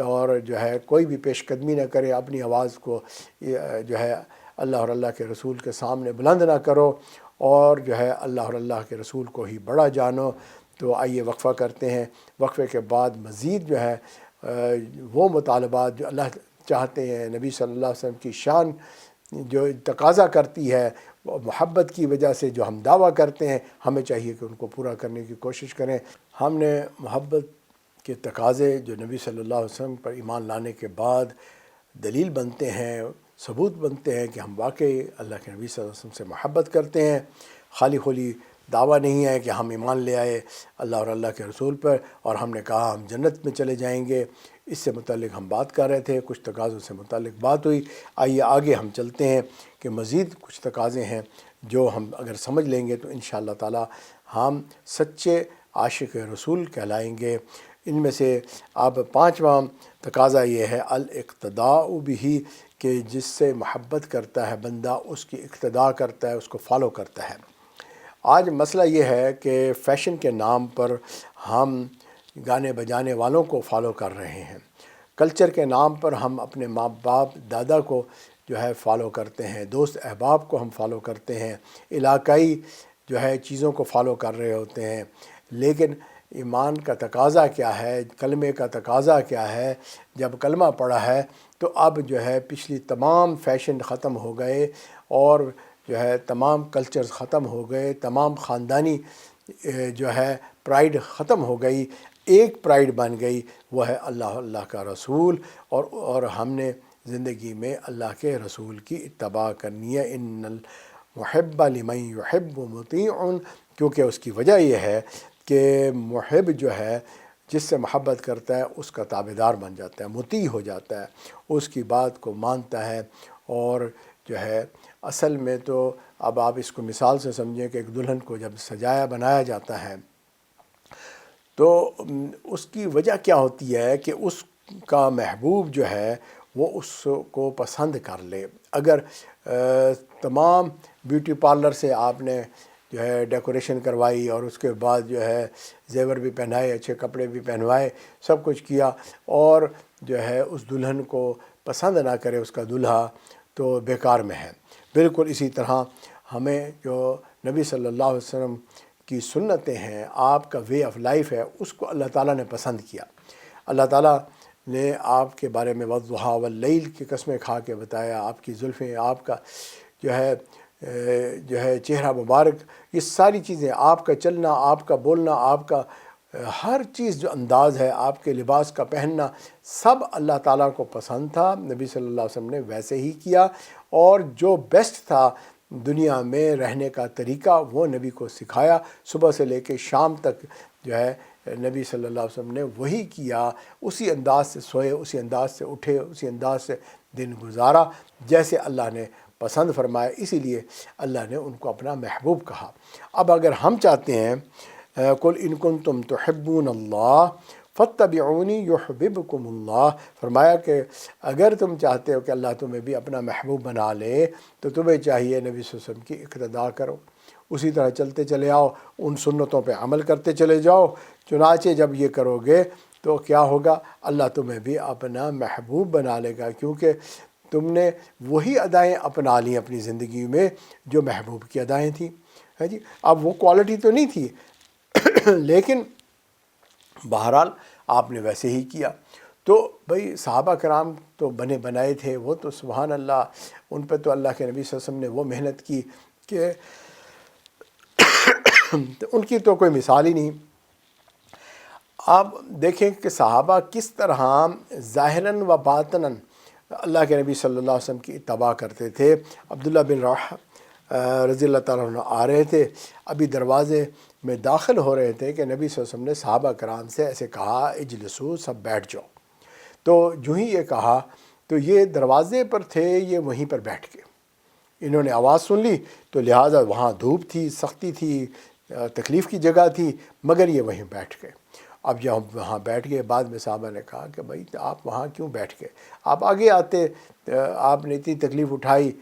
Speaker 1: اور جو ہے کوئی بھی پیش قدمی نہ کرے، اپنی آواز کو جو ہے اللہ اور اللہ کے رسول کے سامنے بلند نہ کرو، اور جو ہے اللہ اور اللہ کے رسول کو ہی بڑا جانو۔ تو آئیے وقفہ کرتے ہیں، وقفے کے بعد مزید جو ہے وہ مطالبات جو اللہ چاہتے ہیں، نبی صلی اللہ علیہ وسلم کی شان جو تقاضا کرتی ہے، وہ محبت کی وجہ سے جو ہم دعویٰ کرتے ہیں، ہمیں چاہیے کہ ان کو پورا کرنے کی کوشش کریں۔ ہم نے محبت کے تقاضے جو نبی صلی اللہ علیہ وسلم پر ایمان لانے کے بعد دلیل بنتے ہیں، ثبوت بنتے ہیں کہ ہم واقعی اللہ کے نبی صلی اللہ علیہ وسلم سے محبت کرتے ہیں، خالی خولی دعویٰ نہیں ہے کہ ہم ایمان لے آئے اللہ اور اللہ کے رسول پر اور ہم نے کہا ہم جنت میں چلے جائیں گے۔ اس سے متعلق ہم بات کر رہے تھے، کچھ تقاضوں سے متعلق بات ہوئی، آئیے آگے ہم چلتے ہیں کہ مزید کچھ تقاضے ہیں جو ہم اگر سمجھ لیں گے تو انشاءاللہ تعالی ہم سچے عاشق رسول کہلائیں گے۔ ان میں سے اب پانچواں تقاضا یہ ہے الاقتداء بہ، کہ جس سے محبت کرتا ہے بندہ اس کی اقتداء کرتا ہے، اس کو فالو کرتا ہے۔ آج مسئلہ یہ ہے کہ فیشن کے نام پر ہم گانے بجانے والوں کو فالو کر رہے ہیں، کلچر کے نام پر ہم اپنے ماں باپ دادا کو جو ہے فالو کرتے ہیں، دوست احباب کو ہم فالو کرتے ہیں، علاقائی جو ہے چیزوں کو فالو کر رہے ہوتے ہیں، لیکن ایمان کا تقاضا کیا ہے، کلمے کا تقاضا کیا ہے؟ جب کلمہ پڑھا ہے تو اب جو ہے پچھلی تمام فیشن ختم ہو گئے، اور جو ہے تمام کلچرز ختم ہو گئے، تمام خاندانی جو ہے پرائیڈ ختم ہو گئی، ایک پرائیڈ بن گئی، وہ ہے اللہ کا رسول، اور ہم نے زندگی میں اللہ کے رسول کی اتباع کرنی ہے۔ ان المحب لمن یحب مطیع، کیونکہ اس کی وجہ یہ ہے کہ محب جو ہے جس سے محبت کرتا ہے اس کا تابعدار بن جاتا ہے، مطیع ہو جاتا ہے، اس کی بات کو مانتا ہے، اور جو ہے اصل میں تو اب آپ اس کو مثال سے سمجھیں کہ ایک دلہن کو جب سجایا بنایا جاتا ہے تو اس کی وجہ کیا ہوتی ہے کہ اس کا محبوب جو ہے وہ اس کو پسند کر لے۔ اگر تمام بیوٹی پارلر سے آپ نے جو ہے ڈیکوریشن کروائی اور اس کے بعد جو ہے زیور بھی پہنائے، اچھے کپڑے بھی پہنوائے، سب کچھ کیا، اور جو ہے اس دلہن کو پسند نہ کرے اس کا دلہا، تو بیکار میں ہے۔ بالکل اسی طرح ہمیں جو نبی صلی اللہ علیہ وسلم کی سنتیں ہیں، آپ کا وے آف لائف ہے، اس کو اللہ تعالیٰ نے پسند کیا۔ اللہ تعالیٰ نے آپ کے بارے میں والضحیٰ واللیل کی قسمیں کھا کے بتایا، آپ کی زلفیں، آپ کا جو ہے چہرہ مبارک، یہ ساری چیزیں، آپ کا چلنا، آپ کا بولنا، آپ کا ہر چیز جو انداز ہے آپ کے لباس کا پہننا سب اللہ تعالیٰ کو پسند تھا، نبی صلی اللہ علیہ وسلم نے ویسے ہی کیا، اور جو بیسٹ تھا دنیا میں رہنے کا طریقہ وہ نبی کو سکھایا، صبح سے لے کے شام تک جو ہے نبی صلی اللہ علیہ وسلم نے وہی کیا، اسی انداز سے سوئے، اسی انداز سے اٹھے، اسی انداز سے دن گزارا جیسے اللہ نے پسند فرمایا، اسی لیے اللہ نے ان کو اپنا محبوب کہا۔ اب اگر ہم چاہتے ہیں قل ان کنتم تحبون اللہ فاتبعونی یحببکم اللہ، فرمایا کہ اگر تم چاہتے ہو کہ اللہ تمہیں بھی اپنا محبوب بنا لے تو تمہیں چاہیے نبی صلی اللہ علیہ وسلم کی اقتداء کرو، اسی طرح چلتے چلے آؤ، ان سنتوں پہ عمل کرتے چلے جاؤ، چنانچہ جب یہ کرو گے تو کیا ہوگا، اللہ تمہیں بھی اپنا محبوب بنا لے گا، کیونکہ تم نے وہی ادائیں اپنا لیں اپنی زندگی میں جو محبوب کی ادائیں تھیں، ہے جی۔ اب وہ کوالٹی تو نہیں تھی لیکن بہرحال آپ نے ویسے ہی کیا۔ تو بھئی صحابہ کرام تو بنے بنائے تھے، وہ تو سبحان اللہ، ان پہ تو اللہ کے نبی صلی اللہ علیہ وسلم نے وہ محنت کی کہ ان کی تو کوئی مثال ہی نہیں۔ آپ دیکھیں کہ صحابہ کس طرح ظاہراً و باطناً اللہ کے نبی صلی اللہ علیہ وسلم کی اتباع کرتے تھے۔ عبداللہ بن رواحہ رضی اللہ تعالیٰ عنہ آ رہے تھے، ابھی دروازے میں داخل ہو رہے تھے کہ نبی صلی اللہ علیہ وسلم نے صحابہ کرام سے ایسے کہا اجلسو، سب بیٹھ جاؤ۔ تو جو ہی یہ کہا تو یہ دروازے پر تھے، یہ وہیں پر بیٹھ گئے، انہوں نے آواز سن لی تو لہٰذا وہاں دھوپ تھی، سختی تھی، تکلیف کی جگہ تھی، مگر یہ وہیں بیٹھ گئے۔ اب جب وہاں بیٹھ گئے، بعد میں صحابہ نے کہا کہ بھائی آپ وہاں کیوں بیٹھ گئے، آپ آگے آتے، آپ نے اتنی تکلیف اٹھائی۔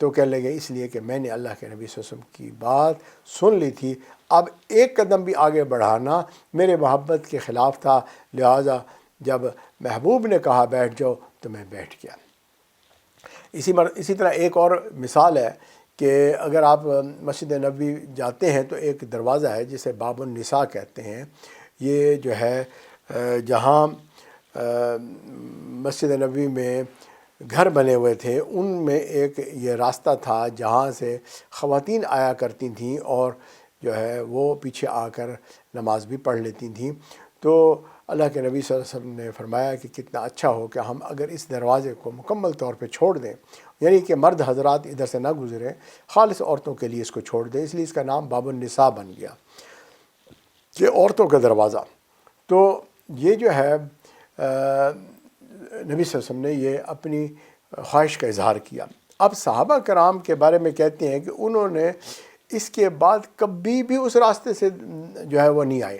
Speaker 1: تو کہنے لگے اس لیے کہ میں نے اللہ کے نبی صلی اللہ علیہ وسلم کی بات سن لی تھی، اب ایک قدم بھی آگے بڑھانا میرے محبت کے خلاف تھا، لہٰذا جب محبوب نے کہا بیٹھ جاؤ تو میں بیٹھ گیا۔ اسی طرح ایک اور مثال ہے کہ اگر آپ مسجد نبوی جاتے ہیں تو ایک دروازہ ہے جسے باب النساء کہتے ہیں، یہ جو ہے جہاں مسجد نبوی میں گھر بنے ہوئے تھے ان میں ایک یہ راستہ تھا جہاں سے خواتین آیا کرتی تھیں اور جو ہے وہ پیچھے آ کر نماز بھی پڑھ لیتی تھیں۔ تو اللہ کے نبی صلی اللہ علیہ وسلم نے فرمایا کہ کتنا اچھا ہو کہ ہم اگر اس دروازے کو مکمل طور پہ چھوڑ دیں، یعنی کہ مرد حضرات ادھر سے نہ گزریں، خالص عورتوں کے لیے اس کو چھوڑ دیں، اس لیے اس کا نام باب النساء بن گیا کہ عورتوں کا دروازہ۔ تو یہ جو ہے نبی صلی اللہ علیہ وسلم نے یہ اپنی خواہش کا اظہار کیا۔ اب صحابہ کرام کے بارے میں کہتے ہیں کہ انہوں نے اس کے بعد کبھی بھی اس راستے سے جو ہے وہ نہیں آئے،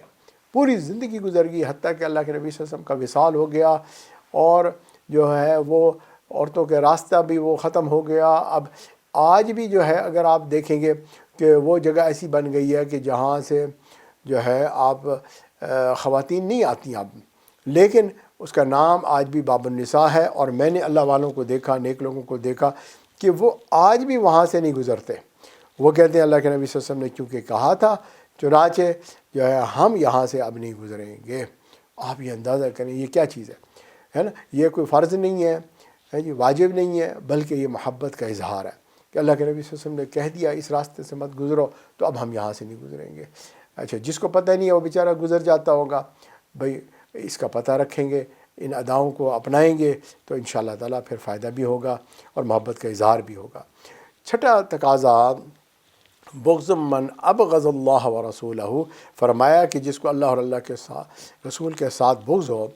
Speaker 1: پوری زندگی گزر گئی، حتیٰ کہ اللہ کے نبی صلی اللہ علیہ وسلم کا وصال ہو گیا اور جو ہے وہ عورتوں کے راستہ بھی وہ ختم ہو گیا۔ اب آج بھی جو ہے اگر آپ دیکھیں گے کہ وہ جگہ ایسی بن گئی ہے کہ جہاں سے جو ہے آپ خواتین نہیں آتی اب، لیکن اس کا نام آج بھی باب النساء ہے، اور میں نے اللہ والوں کو دیکھا، نیک لوگوں کو دیکھا کہ وہ آج بھی وہاں سے نہیں گزرتے۔ وہ کہتے ہیں اللہ کے نبی صلی اللہ علیہ وسلم نے کیونکہ کہا تھا، چنانچہ جو ہے ہم یہاں سے اب نہیں گزریں گے۔ آپ یہ اندازہ کریں یہ کیا چیز ہے نا، یہ کوئی فرض نہیں ہے جی، واجب نہیں ہے، بلکہ یہ محبت کا اظہار ہے کہ اللہ کے نبی صلی اللہ علیہ وسلم نے کہہ دیا اس راستے سے مت گزرو، تو اب ہم یہاں سے نہیں گزریں گے۔ اچھا، جس کو پتہ نہیں ہے وہ بیچارہ گزر جاتا ہوگا، بھئی اس کا پتہ رکھیں گے، ان اداؤں کو اپنائیں گے تو انشاءاللہ تعالیٰ پھر فائدہ بھی ہوگا اور محبت کا اظہار بھی ہوگا۔ چھٹا تقاضا بغض من ابغض اللہ و رسولہ، فرمایا کہ جس کو اللہ اور اللہ کے ساتھ رسول کے ساتھ بغض ہو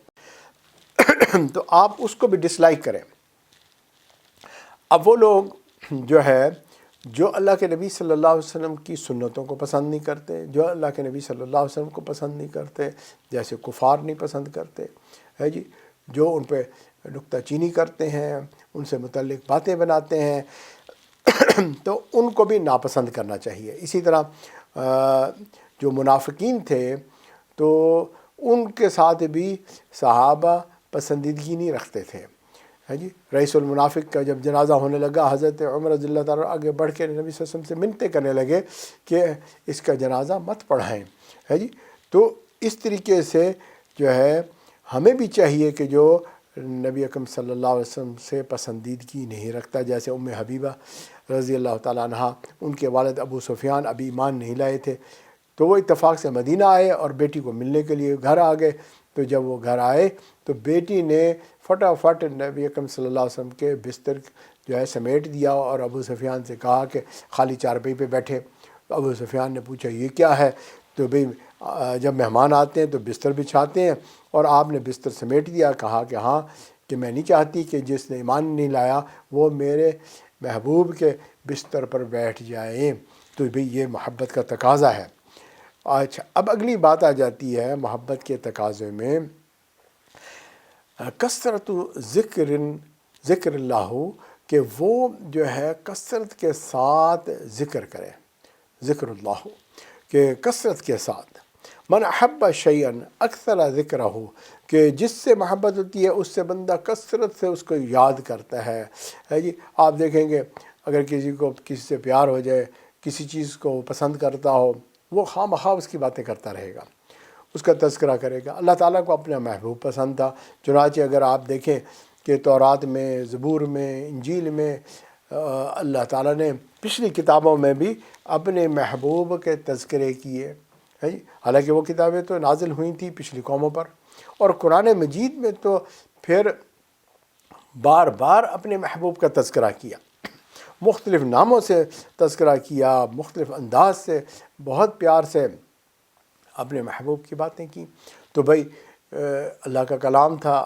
Speaker 1: تو آپ اس کو بھی ڈس لائک کریں۔ اب وہ لوگ جو ہے جو اللہ کے نبی صلی اللہ علیہ وسلم کی سنتوں کو پسند نہیں کرتے، جو اللہ کے نبی صلی اللہ علیہ وسلم کو پسند نہیں کرتے، جیسے کفار نہیں پسند کرتے ہے جی، جو ان پہ نکتہ چینی کرتے ہیں، ان سے متعلق باتیں بناتے ہیں، تو ان کو بھی ناپسند کرنا چاہیے۔ اسی طرح جو منافقین تھے تو ان کے ساتھ بھی صحابہ پسندیدگی نہیں رکھتے تھے، ہے جی۔ رئیس المنافق کا جب جنازہ ہونے لگا، حضرت عمر رضی اللہ تعالیٰ آگے بڑھ کے نبی صلی اللہ علیہ وسلم سے منتیں کرنے لگے کہ اس کا جنازہ مت پڑھائیں، ہے جی۔ تو اس طریقے سے جو ہے ہمیں بھی چاہیے کہ جو نبی اکرم صلی اللہ علیہ وسلم سے پسندیدگی نہیں رکھتا، جیسے ام حبیبہ رضی اللہ تعالیٰ عنہ، ان کے والد ابو سفیان ابھی ایمان نہیں لائے تھے، تو وہ اتفاق سے مدینہ آئے اور بیٹی کو ملنے کے لیے گھر آ گئے۔ تو جب وہ گھر آئے تو بیٹی نے فٹافٹ نبی اکرم صلی اللہ علیہ وسلم کے بستر جو ہے سمیٹ دیا اور ابو سفیان سے کہا کہ خالی چارپائی پہ بیٹھے۔ تو ابو سفیان نے پوچھا یہ کیا ہے؟ تو بھئی جب مہمان آتے ہیں تو بستر بچھاتے ہیں اور آپ نے بستر سمیٹ دیا۔ کہا کہ ہاں، کہ میں نہیں چاہتی کہ جس نے ایمان نہیں لایا وہ میرے محبوب کے بستر پر بیٹھ جائیں۔ تو بھئی یہ محبت کا تقاضا ہے۔ اچھا، اب اگلی بات آ جاتی ہے محبت کے تقاضے میں کثرت ذکر اللہ، کہ وہ جو ہے کثرت کے ساتھ ذکر کرے، ذکر اللہ کہ کثرت کے ساتھ۔ من احب شیئا اکثر ذکرہ، کہ جس سے محبت ہوتی ہے اس سے بندہ کثرت سے اس کو یاد کرتا ہے جی۔ آپ دیکھیں گے اگر کسی کو کسی سے پیار ہو جائے، کسی چیز کو پسند کرتا ہو، وہ خواہ مخواہ اس کی باتیں کرتا رہے گا، اس کا تذکرہ کرے گا۔ اللہ تعالیٰ کو اپنا محبوب پسند تھا، چنانچہ اگر آپ دیکھیں کہ تورات میں، زبور میں، انجیل میں اللہ تعالیٰ نے پچھلی کتابوں میں بھی اپنے محبوب کے تذکرے کیے ہیں جی۔ حالانکہ وہ کتابیں تو نازل ہوئی تھیں پچھلی قوموں پر، اور قرآن مجید میں تو پھر بار بار اپنے محبوب کا تذکرہ کیا، مختلف ناموں سے تذکرہ کیا، مختلف انداز سے، بہت پیار سے اپنے محبوب کی باتیں کی۔ تو بھائی اللہ کا کلام تھا،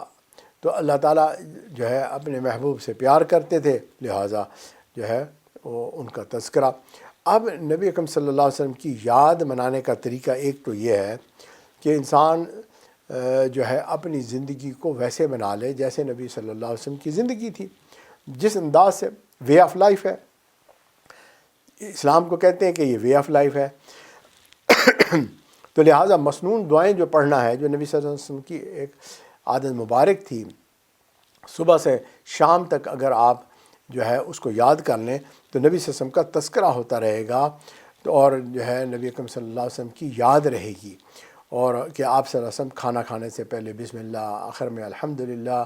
Speaker 1: تو اللہ تعالیٰ جو ہے اپنے محبوب سے پیار کرتے تھے، لہٰذا جو ہے وہ ان کا تذکرہ۔ اب نبی اکرم صلی اللہ علیہ وسلم کی یاد منانے کا طریقہ ایک تو یہ ہے کہ انسان جو ہے اپنی زندگی کو ویسے بنا لے جیسے نبی صلی اللہ علیہ وسلم کی زندگی تھی، جس انداز سے وے آف لائف ہے۔ اسلام کو کہتے ہیں کہ یہ وے آف لائف ہے۔ تو لہٰذا مسنون دعائیں جو پڑھنا ہے، جو نبی صلی اللہ علیہ وسلم کی ایک عادت مبارک تھی، صبح سے شام تک اگر آپ جو ہے اس کو یاد کر لیں تو نبی صلی اللہ علیہ وسلم کا تذکرہ ہوتا رہے گا، اور جو ہے نبی اکرم صلی اللہ علیہ وسلم کی یاد رہے گی، اور کہ آپ صلی اللہ علیہ وسلم کھانا کھانے سے پہلے بسم اللہ، آخر میں الحمدللہ،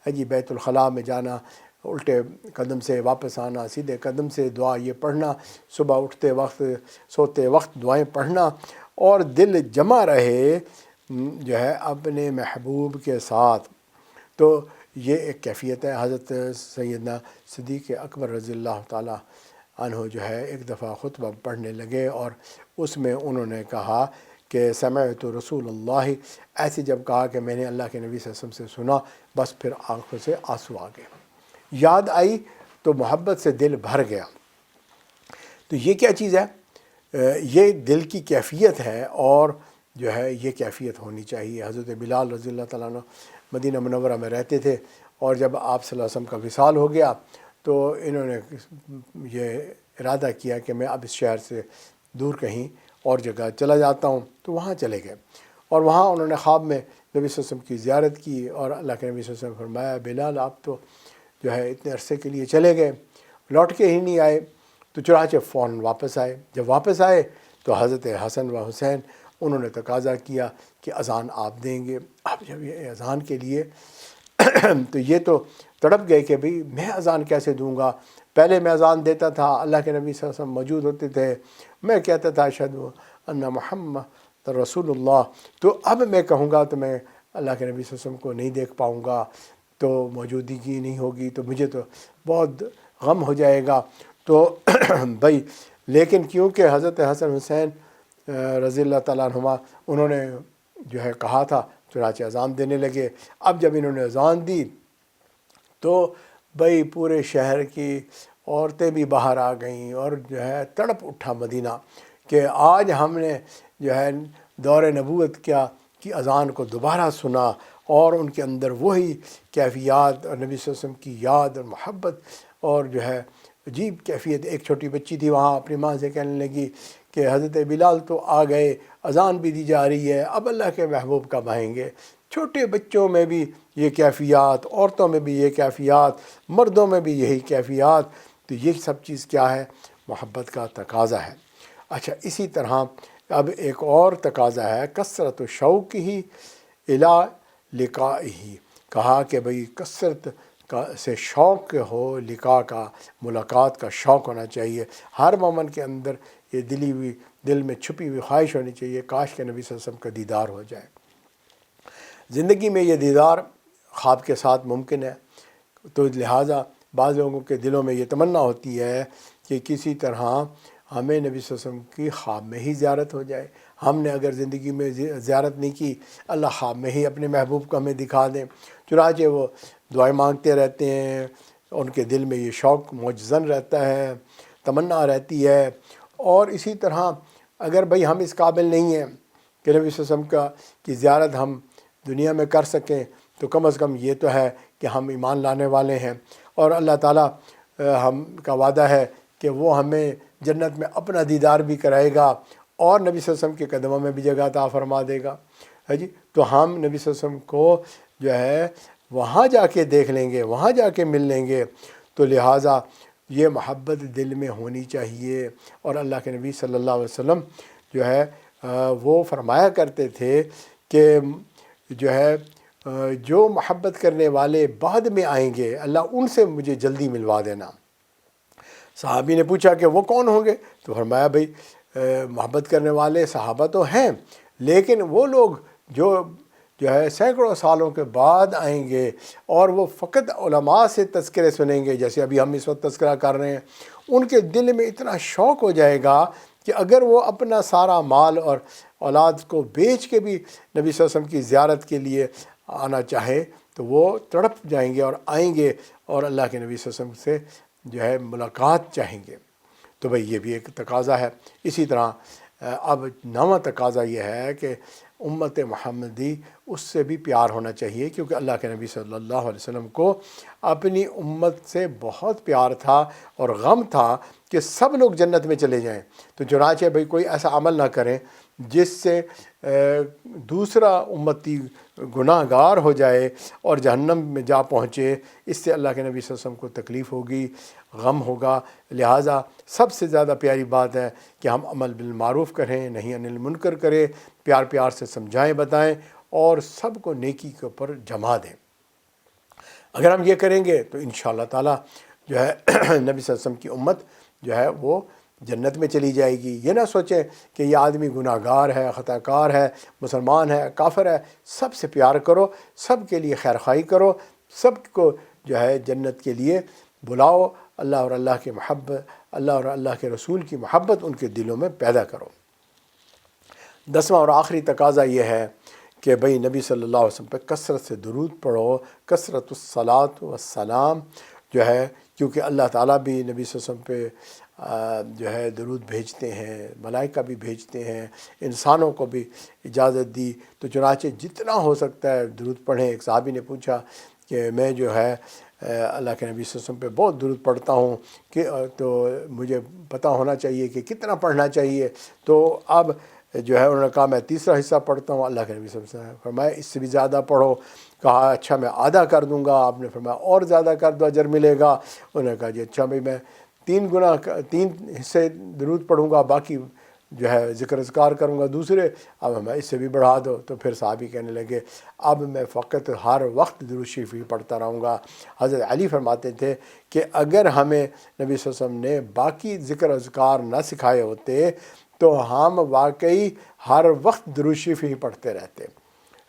Speaker 1: جی بیت الخلاء میں جانا، الٹے قدم سے واپس آنا، سیدھے قدم سے دعا یہ پڑھنا، صبح اٹھتے وقت، سوتے وقت دعائیں پڑھنا، اور دل جمع رہے جو ہے اپنے محبوب کے ساتھ۔ تو یہ ایک کیفیت ہے۔ حضرت سیدنا صدیق اکبر رضی اللہ تعالیٰ عنہ جو ہے ایک دفعہ خطبہ پڑھنے لگے، اور اس میں انہوں نے کہا کہ سمعت رسول اللہ، ایسے جب کہا کہ میں نے اللہ کے نبی صلی اللہ علیہ وسلم سے سنا، بس پھر آنکھوں سے آنسو آ گئے، یاد آئی تو محبت سے دل بھر گیا۔ تو یہ کیا چیز ہے؟ یہ دل کی کیفیت ہے، اور جو ہے یہ کیفیت ہونی چاہیے۔ حضرت بلال رضی اللہ تعالیٰ عنہ مدینہ منورہ میں رہتے تھے، اور جب آپ صلی اللہ علیہ وسلم کا وصال ہو گیا تو انہوں نے یہ ارادہ کیا کہ میں اب اس شہر سے دور کہیں اور جگہ چلا جاتا ہوں، تو وہاں چلے گئے، اور وہاں انہوں نے خواب میں نبی صلی اللہ علیہ وسلم کی زیارت کی، اور اللہ کے نبی صلی اللہ علیہ وسلم نے فرمایا بلال آپ تو جو ہے اتنے عرصے کے لیے چلے گئے، لوٹ کے ہی نہیں آئے۔ تو چنانچہ فوراً واپس آئے۔ جب واپس آئے تو حضرت حسن و حسین انہوں نے تقاضا کیا کہ اذان آپ دیں گے۔ اب جب یہ اذان کے لیے تو یہ تو تڑپ گئے کہ بھئی میں اذان کیسے دوں گا؟ پہلے میں اذان دیتا تھا، اللہ کے نبی صلی اللہ علیہ وسلم موجود ہوتے تھے، میں کہتا تھا اشہد ان محمد رسول اللہ، تو اب میں کہوں گا تو میں اللہ کے نبی صلی اللہ علیہ وسلم کو نہیں دیکھ پاؤں گا، تو موجودگی نہیں ہوگی، تو مجھے تو بہت غم ہو جائے گا۔ تو بھائی لیکن کیونکہ حضرت حسن حسین رضی اللہ تعالیٰ عنہما انہوں نے جو ہے کہا تھا، چنانچہ اذان دینے لگے۔ اب جب انہوں نے اذان دی تو بھائی پورے شہر کی عورتیں بھی باہر آ گئیں، اور جو ہے تڑپ اٹھا مدینہ کہ آج ہم نے جو ہے دور نبوت کی اذان کو دوبارہ سنا، اور ان کے اندر وہی کیفیات اور نبی صلی اللہ علیہ وسلم کی یاد اور محبت، اور جو ہے عجیب کیفیت۔ ایک چھوٹی بچی تھی وہاں، اپنی ماں سے کہنے لگی کہ حضرت بلال تو آ گئے، اذان بھی دی جا رہی ہے، اب اللہ کے محبوب کب آئیں گے؟ چھوٹے بچوں میں بھی یہ کیفیات، عورتوں میں بھی یہ کیفیات، مردوں میں بھی یہی کیفیات۔ تو یہ سب چیز کیا ہے؟ محبت کا تقاضا ہے۔ اچھا، اسی طرح اب ایک اور تقاضا ہے کثرت شوق ہی الی لقائہ، کہا کہ بھئی کثرت سے شوق ہو، لقاء کا، ملاقات کا شوق ہونا چاہیے۔ ہر مومن کے اندر یہ دل میں چھپی ہوئی خواہش ہونی چاہیے، کاش کہ نبی صلی اللہ علیہ وسلم کا دیدار ہو جائے۔ زندگی میں یہ دیدار خواب کے ساتھ ممکن ہے، تو لہٰذا بعض لوگوں کے دلوں میں یہ تمنا ہوتی ہے کہ کسی طرح ہمیں نبی صلی اللہ علیہ وسلم کی خواب میں ہی زیارت ہو جائے۔ ہم نے اگر زندگی میں زیارت نہیں کی، اللہ خواب میں ہی اپنے محبوب کو ہمیں دکھا دیں۔ چنانچہ وہ دعائیں مانگتے رہتے ہیں، ان کے دل میں یہ شوق موجزن رہتا ہے، تمنا رہتی ہے۔ اور اسی طرح اگر بھئی ہم اس قابل نہیں ہیں کہ نبی صلی اللہ علیہ وسلم کی زیارت ہم دنیا میں کر سکیں، تو کم از کم یہ تو ہے کہ ہم ایمان لانے والے ہیں، اور اللہ تعالیٰ ہم کا وعدہ ہے کہ وہ ہمیں جنت میں اپنا دیدار بھی کرائے گا اور نبی صلی اللہ علیہ وسلم کے قدموں میں بھی جگہ عطا فرما دے گا، ہے جی۔ تو ہم نبی صلی اللہ علیہ وسلم کو جو ہے وہاں جا کے دیکھ لیں گے، وہاں جا کے مل لیں گے، تو لہٰذا یہ محبت دل میں ہونی چاہیے۔ اور اللہ کے نبی صلی اللہ علیہ وسلم جو ہے وہ فرمایا کرتے تھے کہ جو ہے جو محبت کرنے والے بعد میں آئیں گے، اللہ ان سے مجھے جلدی ملوا دینا۔ صحابی نے پوچھا کہ وہ کون ہوں گے؟ تو فرمایا بھئی محبت کرنے والے صحابہ تو ہیں، لیکن وہ لوگ جو ہے سینکڑوں سالوں کے بعد آئیں گے، اور وہ فقط علماء سے تذکرے سنیں گے، جیسے ابھی ہم اس وقت تذکرہ کر رہے ہیں۔ ان کے دل میں اتنا شوق ہو جائے گا کہ اگر وہ اپنا سارا مال اور اولاد کو بیچ کے بھی نبی صلی اللہ علیہ وسلم کی زیارت کے لیے آنا چاہے تو وہ تڑپ جائیں گے اور آئیں گے، اور اللہ کے نبی صلی اللہ علیہ وسلم سے جو ہے ملاقات چاہیں گے۔ تو بھئی یہ بھی ایک تقاضا ہے۔ اسی طرح اب نواں تقاضا یہ ہے کہ امت محمدی اس سے بھی پیار ہونا چاہیے، کیونکہ اللہ کے نبی صلی اللہ علیہ وسلم کو اپنی امت سے بہت پیار تھا اور غم تھا کہ سب لوگ جنت میں چلے جائیں۔ تو چنانچہ بھئی کوئی ایسا عمل نہ کریں جس سے دوسرا امتی گناہ گار ہو جائے اور جہنم میں جا پہنچے۔ اس سے اللہ کے نبی صلی اللہ علیہ وسلم کو تکلیف ہوگی، غم ہوگا۔ لہٰذا سب سے زیادہ پیاری بات ہے کہ ہم عمل بالمعروف کریں، نہیں عن المنکر کریں، پیار سے سمجھائیں، بتائیں، اور سب کو نیکی کے اوپر جما دیں۔ اگر ہم یہ کریں گے تو انشاءاللہ تعالیٰ جو ہے نبی صلی اللہ علیہ وسلم کی امت جو ہے وہ جنت میں چلی جائے گی۔ یہ نہ سوچیں کہ یہ آدمی گناہ گار ہے، خطا کار ہے، مسلمان ہے، کافر ہے۔ سب سے پیار کرو، سب کے لیے خیر خواہی کرو، سب کو جو ہے جنت کے لیے بلاؤ۔ اللہ اور اللہ کی محبت، اللہ اور اللہ کے رسول کی محبت ان کے دلوں میں پیدا کرو۔ 10واں اور آخری تقاضا یہ ہے کہ بھئی نبی صلی اللہ علیہ وسلم پہ کثرت سے درود پڑھو، کثرت الصلاۃ والسلام جو ہے، کیونکہ اللہ تعالیٰ بھی نبی صلی اللہ علیہ وسلم پہ جو ہے درود بھیجتے ہیں، ملائکہ بھی بھیجتے ہیں، انسانوں کو بھی اجازت دی۔ تو چنانچہ جتنا ہو سکتا ہے درود پڑھیں۔ ایک صحابی نے پوچھا کہ میں جو ہے اللہ کے نبی صلی اللہ علیہ وسلم پہ بہت درود پڑھتا ہوں، کہ تو مجھے پتہ ہونا چاہیے کہ کتنا پڑھنا چاہیے۔ تو اب جو ہے انہوں نے کہا میں تیسرا حصہ پڑھتا ہوں۔ اللہ کے نبی صلی اللہ علیہ وسلم نے فرمایا اس سے بھی زیادہ پڑھو۔ کہا اچھا میں آدھا کر دوں گا۔ آپ نے فرمایا اور زیادہ کر دو، اجر ملے گا۔ انہوں نے کہا جی اچھا بھئی میں 3 حصے درود پڑھوں گا، باقی جو ہے ذکر اذکار کروں گا دوسرے۔ اب ہمیں اس سے بھی بڑھا دو۔ تو پھر صحابی کہنے لگے اب میں فقط ہر وقت درود شریف ہی پڑھتا رہوں گا۔ حضرت علی فرماتے تھے کہ اگر ہمیں نبی صلی اللہ علیہ وسلم نے باقی ذکر اذکار نہ سکھائے ہوتے تو ہم واقعی ہر وقت درود شریف ہی پڑھتے رہتے،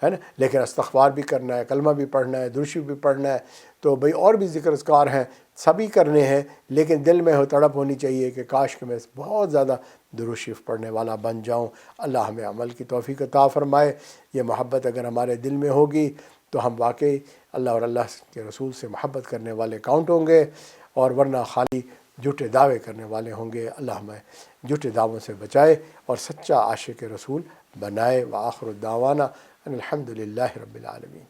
Speaker 1: ہے نا۔ لیکن استغفار بھی کرنا ہے، کلمہ بھی پڑھنا ہے، درود شریف بھی پڑھنا ہے، تو بھئی اور بھی ذکر اذکار ہیں، سبھی کرنے ہیں، لیکن دل میں تڑپ ہونی چاہیے کہ کاش کہ میں بہت زیادہ درود شریف پڑھنے والا بن جاؤں۔ اللہ ہمیں عمل کی توفیق عطا فرمائے۔ یہ محبت اگر ہمارے دل میں ہوگی تو ہم واقعی اللہ اور اللہ کے رسول سے محبت کرنے والے کاؤنٹ ہوں گے، اور ورنہ خالی جھوٹے دعوے کرنے والے ہوں گے۔ اللہ ہمیں جھوٹے دعووں سے بچائے اور سچا عاشق رسول بنائے۔ وآخر الدعوانا ان الحمد للہ رب العالمین۔